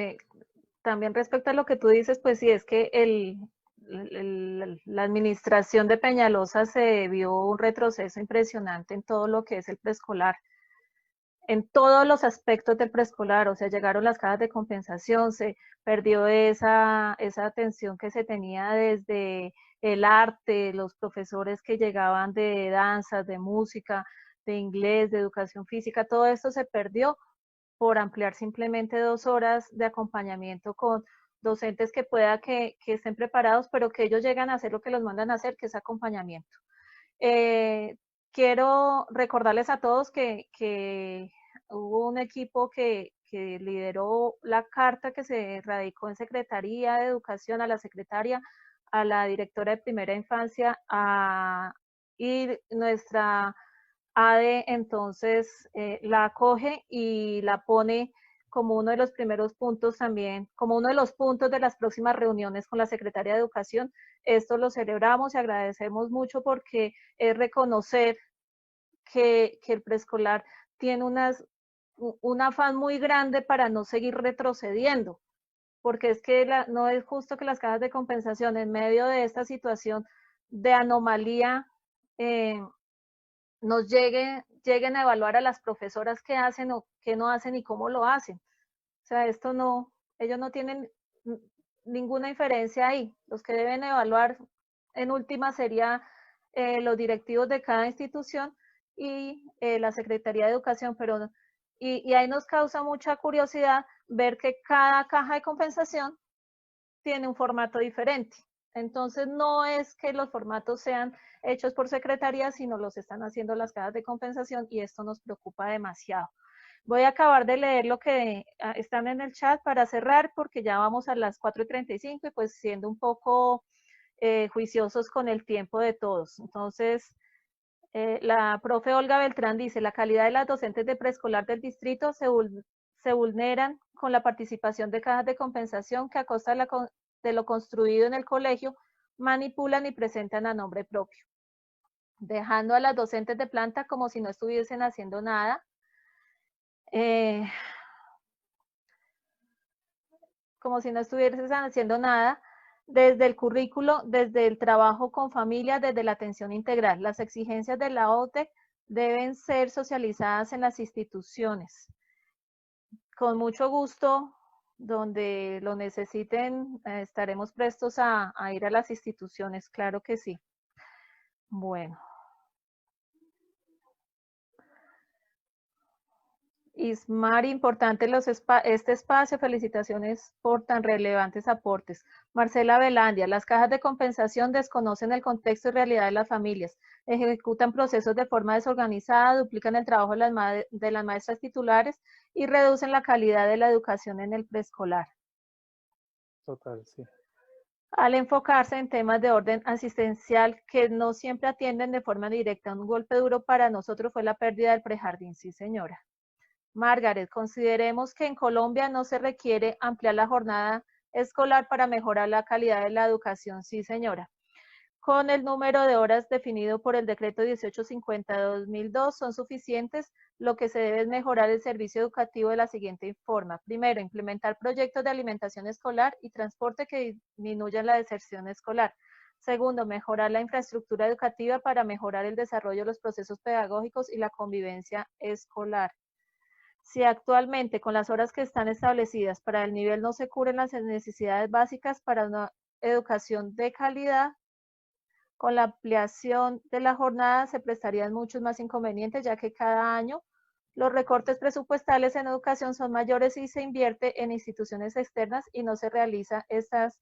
S2: también respecto a lo que tú dices, pues sí, es que la administración de Peñalosa se vio un retroceso impresionante en todo lo que es el preescolar, en todos los aspectos del preescolar, o sea, llegaron las cajas de compensación, se perdió esa atención que se tenía desde el arte, los profesores que llegaban de danzas, de música, de inglés, de educación física, todo esto se perdió por ampliar simplemente 2 horas de acompañamiento con docentes que pueda que estén preparados, pero que ellos llegan a hacer lo que los mandan a hacer, que es acompañamiento. Quiero recordarles a todos que hubo un equipo que lideró la carta que se radicó en Secretaría de Educación, a la secretaria, a la directora de Primera Infancia, y nuestra ADE entonces la acoge y la pone como uno de los primeros puntos también, como uno de los puntos de las próximas reuniones con la Secretaría de Educación. Esto lo celebramos y agradecemos mucho porque es reconocer que el preescolar tiene un afán muy grande para no seguir retrocediendo, porque es que no es justo que las cajas de compensación en medio de esta situación de anomalía nos lleguen a evaluar a las profesoras qué hacen o qué no hacen y cómo lo hacen. O sea, esto no, ellos no tienen ninguna inferencia ahí. Los que deben evaluar en última sería los directivos de cada institución y la Secretaría de Educación, pero y ahí nos causa mucha curiosidad ver que cada caja de compensación tiene un formato diferente. Entonces no es que los formatos sean hechos por secretaría, sino los están haciendo las cajas de compensación y esto nos preocupa demasiado. Voy a acabar de leer lo que están en el chat para cerrar, porque ya vamos a las 4:35 y pues siendo un poco juiciosos con el tiempo de todos. Entonces, la profe Olga Beltrán dice, la calidad de las docentes de preescolar del distrito se vulneran con la participación de cajas de compensación que a costa de lo construido en el colegio manipulan y presentan a nombre propio, dejando a las docentes de planta como si no estuviesen haciendo nada. Como si no estuviesen haciendo nada, desde el currículo, desde el trabajo con familias, desde la atención integral. Las exigencias de la OTE deben ser socializadas en las instituciones. Con mucho gusto, donde lo necesiten, estaremos prestos a ir a las instituciones, claro que sí. Bueno. Ismar, importante este espacio, felicitaciones por tan relevantes aportes. Marcela Velandia, las cajas de compensación desconocen el contexto y realidad de las familias, ejecutan procesos de forma desorganizada, duplican el trabajo de las maestras titulares y reducen la calidad de la educación en el preescolar.
S3: Total, sí.
S2: Al enfocarse en temas de orden asistencial que no siempre atienden de forma directa, un golpe duro para nosotros fue la pérdida del prejardín, sí señora. Margaret, consideremos que en Colombia no se requiere ampliar la jornada escolar para mejorar la calidad de la educación. Sí, señora. con el número de horas definido por el decreto 1850/2002 son suficientes. Lo que se debe es mejorar el servicio educativo de la siguiente forma. Primero, implementar proyectos de alimentación escolar y transporte que disminuyan la deserción escolar. Segundo, mejorar la infraestructura educativa para mejorar el desarrollo de los procesos pedagógicos y la convivencia escolar. Si actualmente con las horas que están establecidas para el nivel no se cubren las necesidades básicas para una educación de calidad, con la ampliación de la jornada se prestarían muchos más inconvenientes, ya que cada año los recortes presupuestales en educación son mayores y se invierte en instituciones externas y no se realiza esta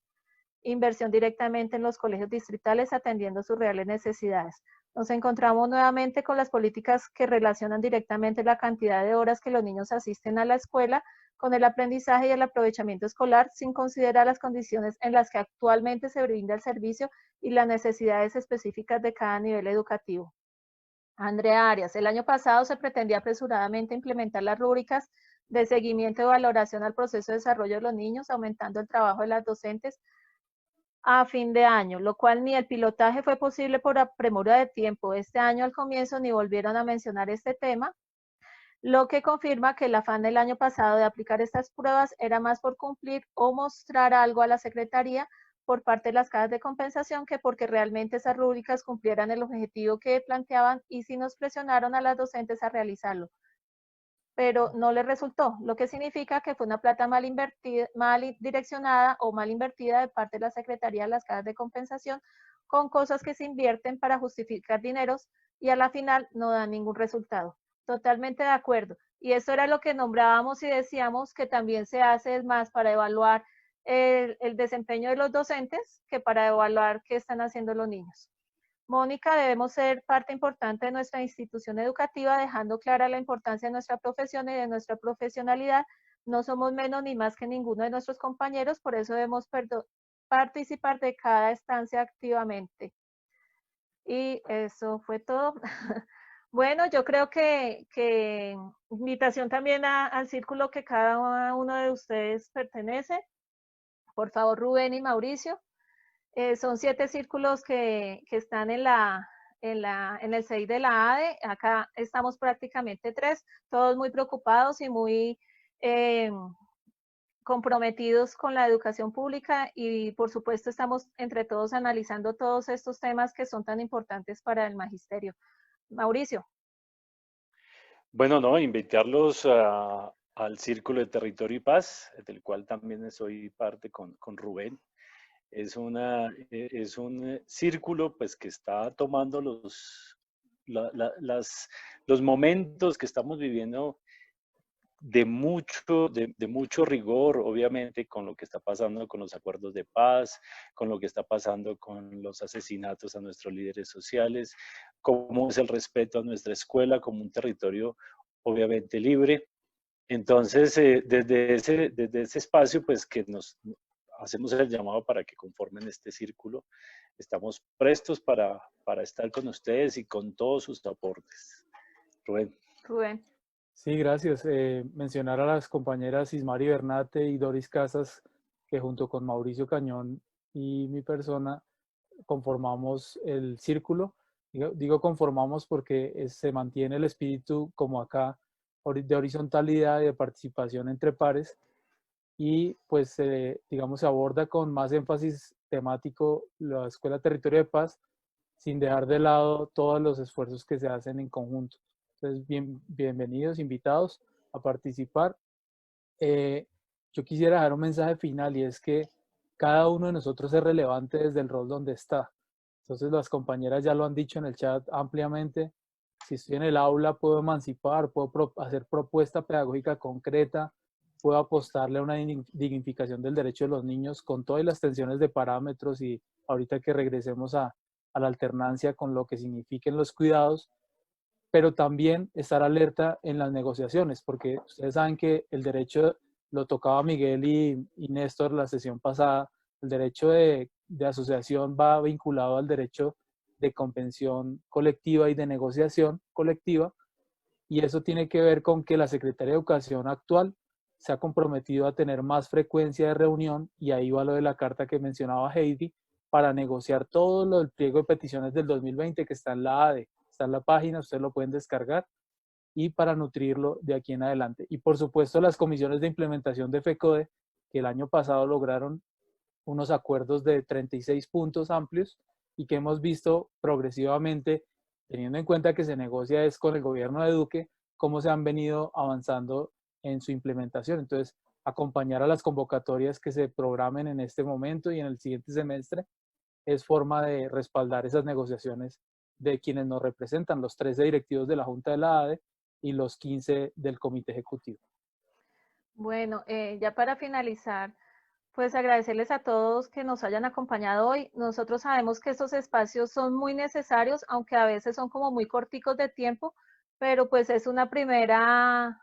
S2: inversión directamente en los colegios distritales atendiendo sus reales necesidades. Nos encontramos nuevamente con las políticas que relacionan directamente la cantidad de horas que los niños asisten a la escuela con el aprendizaje y el aprovechamiento escolar, sin considerar las condiciones en las que actualmente se brinda el servicio y las necesidades específicas de cada nivel educativo. Andrea Arias, el año pasado se pretendía apresuradamente implementar las rúbricas de seguimiento y valoración al proceso de desarrollo de los niños, aumentando el trabajo de las docentes a fin de año, lo cual ni el pilotaje fue posible por premura de tiempo. Este año al comienzo ni volvieron a mencionar este tema, lo que confirma que el afán del año pasado de aplicar estas pruebas era más por cumplir o mostrar algo a la Secretaría por parte de las cajas de compensación que porque realmente esas rúbricas cumplieran el objetivo que planteaban y si nos presionaron a las docentes a realizarlo. Pero no les resultó, lo que significa que fue una plata mal invertida, mal direccionada o mal invertida de parte de la Secretaría de las cajas de compensación con cosas que se invierten para justificar dineros y a la final no dan ningún resultado. Totalmente de acuerdo. Y eso era lo que nombrábamos y decíamos que también se hace más para evaluar el desempeño de los docentes que para evaluar qué están haciendo los niños. Mónica, debemos ser parte importante de nuestra institución educativa, dejando clara la importancia de nuestra profesión y de nuestra profesionalidad. No somos menos ni más que ninguno de nuestros compañeros, por eso debemos participar de cada estancia activamente. Y eso fue todo. Bueno, yo creo que invitación también al círculo que cada uno de ustedes pertenece. Por favor, Rubén y Mauricio. Son 7 círculos que están en el 6 de la ADE. Acá estamos prácticamente 3, todos muy preocupados y muy comprometidos con la educación pública y por supuesto estamos entre todos analizando todos estos temas que son tan importantes para el magisterio. Mauricio.
S1: Bueno, no, invitarlos al Círculo de Territorio y Paz, del cual también soy parte con Rubén. Es un círculo pues, que está tomando los momentos que estamos viviendo de mucho rigor, obviamente, con lo que está pasando con los acuerdos de paz, con lo que está pasando con los asesinatos a nuestros líderes sociales, cómo es el respeto a nuestra escuela como un territorio obviamente libre. Entonces, desde ese espacio, pues que nos hacemos el llamado para que conformen este círculo. Estamos prestos para estar con ustedes y con todos sus aportes. Rubén.
S2: Rubén.
S3: Sí, gracias. Mencionar a las compañeras Ismari Bernate y Doris Casas, que junto con Mauricio Cañón y mi persona conformamos el círculo. Digo conformamos porque se mantiene el espíritu como acá de horizontalidad y de participación entre pares y pues digamos se aborda con más énfasis temático la Escuela Territorio de Paz sin dejar de lado todos los esfuerzos que se hacen en conjunto. Entonces, bienvenidos, invitados a participar. Yo quisiera dejar un mensaje final y es que cada uno de nosotros es relevante desde el rol donde está. Entonces las compañeras ya lo han dicho en el chat ampliamente. Si estoy en el aula puedo emancipar, puedo hacer propuesta pedagógica concreta, puedo apostarle a una dignificación del derecho de los niños con todas las tensiones de parámetros y ahorita que regresemos a la alternancia con lo que signifiquen los cuidados, pero también estar alerta en las negociaciones, porque ustedes saben que el derecho, lo tocaba Miguel y Néstor la sesión pasada, el derecho de asociación va vinculado al derecho de convención colectiva y de negociación colectiva, y eso tiene que ver con que la Secretaría de Educación actual se ha comprometido a tener más frecuencia de reunión, y ahí va lo de la carta que mencionaba Heidi, para negociar todo lo del pliego de peticiones del 2020 que está en la ADE, está en la página, ustedes lo pueden descargar, y para nutrirlo de aquí en adelante. Y por supuesto las comisiones de implementación de FECODE, que el año pasado lograron unos acuerdos de 36 puntos amplios y que hemos visto progresivamente, teniendo en cuenta que se negocia es con el gobierno de Duque, cómo se han venido avanzando en su implementación. Entonces, acompañar a las convocatorias que se programen en este momento y en el siguiente semestre es forma de respaldar esas negociaciones de quienes nos representan, los 13 directivos de la Junta de la ADE y los 15 del Comité Ejecutivo.
S2: Bueno, ya para finalizar, pues agradecerles a todos que nos hayan acompañado hoy. Nosotros sabemos que estos espacios son muy necesarios, aunque a veces son como muy corticos de tiempo, pero pues es una primera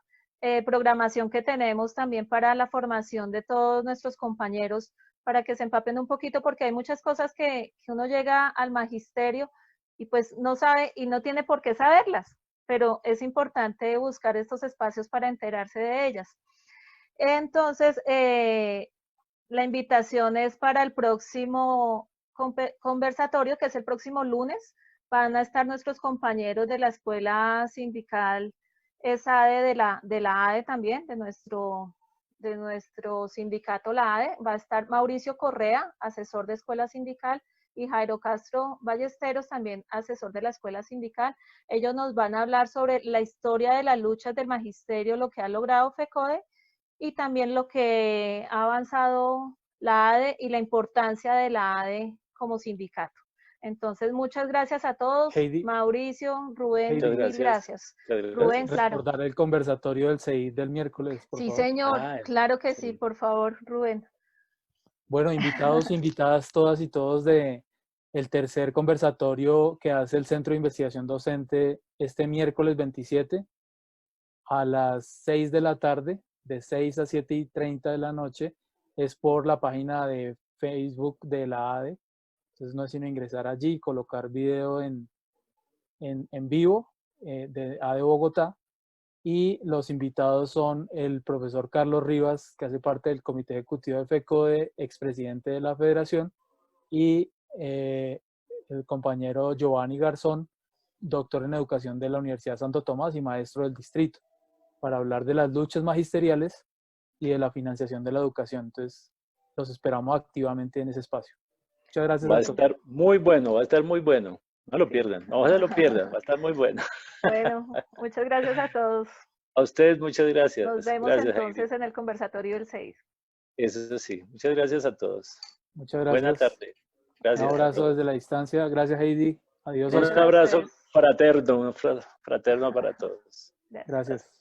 S2: programación que tenemos también para la formación de todos nuestros compañeros, para que se empapen un poquito, porque hay muchas cosas que uno llega al magisterio y pues no sabe y no tiene por qué saberlas, pero es importante buscar estos espacios para enterarse de ellas. Entonces, la invitación es para el próximo conversatorio, que es el próximo lunes. Van a estar nuestros compañeros de la Escuela Sindical ESADE, de la ADE también, de nuestro sindicato, la ADE. Va a estar Mauricio Correa, asesor de Escuela Sindical, y Jairo Castro Ballesteros, también asesor de la Escuela Sindical. Ellos nos van a hablar sobre la historia de las luchas del magisterio, lo que ha logrado FECODE, y también lo que ha avanzado la ADE y la importancia de la ADE como sindicato. Entonces, muchas gracias a todos.
S3: Heidi,
S2: Mauricio, Rubén,
S3: Heidi,
S2: mil gracias. Rubén, claro.
S3: Recordar el conversatorio del CEI del miércoles, por
S2: Sí,
S3: favor.
S2: señor, claro que sí,
S1: sí,
S2: por favor, Rubén.
S3: Bueno, invitados, invitadas todas y todos de el tercer conversatorio que hace el Centro de Investigación Docente este miércoles 27 a las 6 de la tarde, de 6 a 7:30 de la noche, es por la página de Facebook de la ADE. Entonces no es sino ingresar allí, colocar video en vivo de ADE Bogotá, y los invitados son el profesor Carlos Rivas, que hace parte del Comité Ejecutivo de FECODE, expresidente de la Federación, y el compañero Giovanni Garzón, doctor en Educación de la Universidad Santo Tomás y maestro del distrito, para hablar de las luchas magisteriales y de la financiación de la educación. Entonces, los esperamos activamente en ese espacio. Muchas gracias
S1: va a
S3: a todos.
S1: estar muy bueno, va a estar muy bueno. No lo pierdan, no se lo pierdan, va a estar muy bueno.
S2: Bueno, muchas gracias a todos.
S1: A ustedes muchas gracias.
S2: Nos vemos
S1: Gracias,
S2: entonces
S1: Heidi.
S2: en el conversatorio del 6.
S1: Eso sí, muchas gracias a todos.
S3: Muchas
S1: Buena
S3: gracias.
S1: tarde.
S3: Un
S1: Gracias a
S3: abrazo
S1: todos.
S3: desde la distancia. Gracias, Heidi. Adiós,
S1: Un
S3: Oscar.
S1: abrazo
S2: ustedes.
S1: fraterno, fraterno para todos.
S2: Gracias.
S3: Gracias.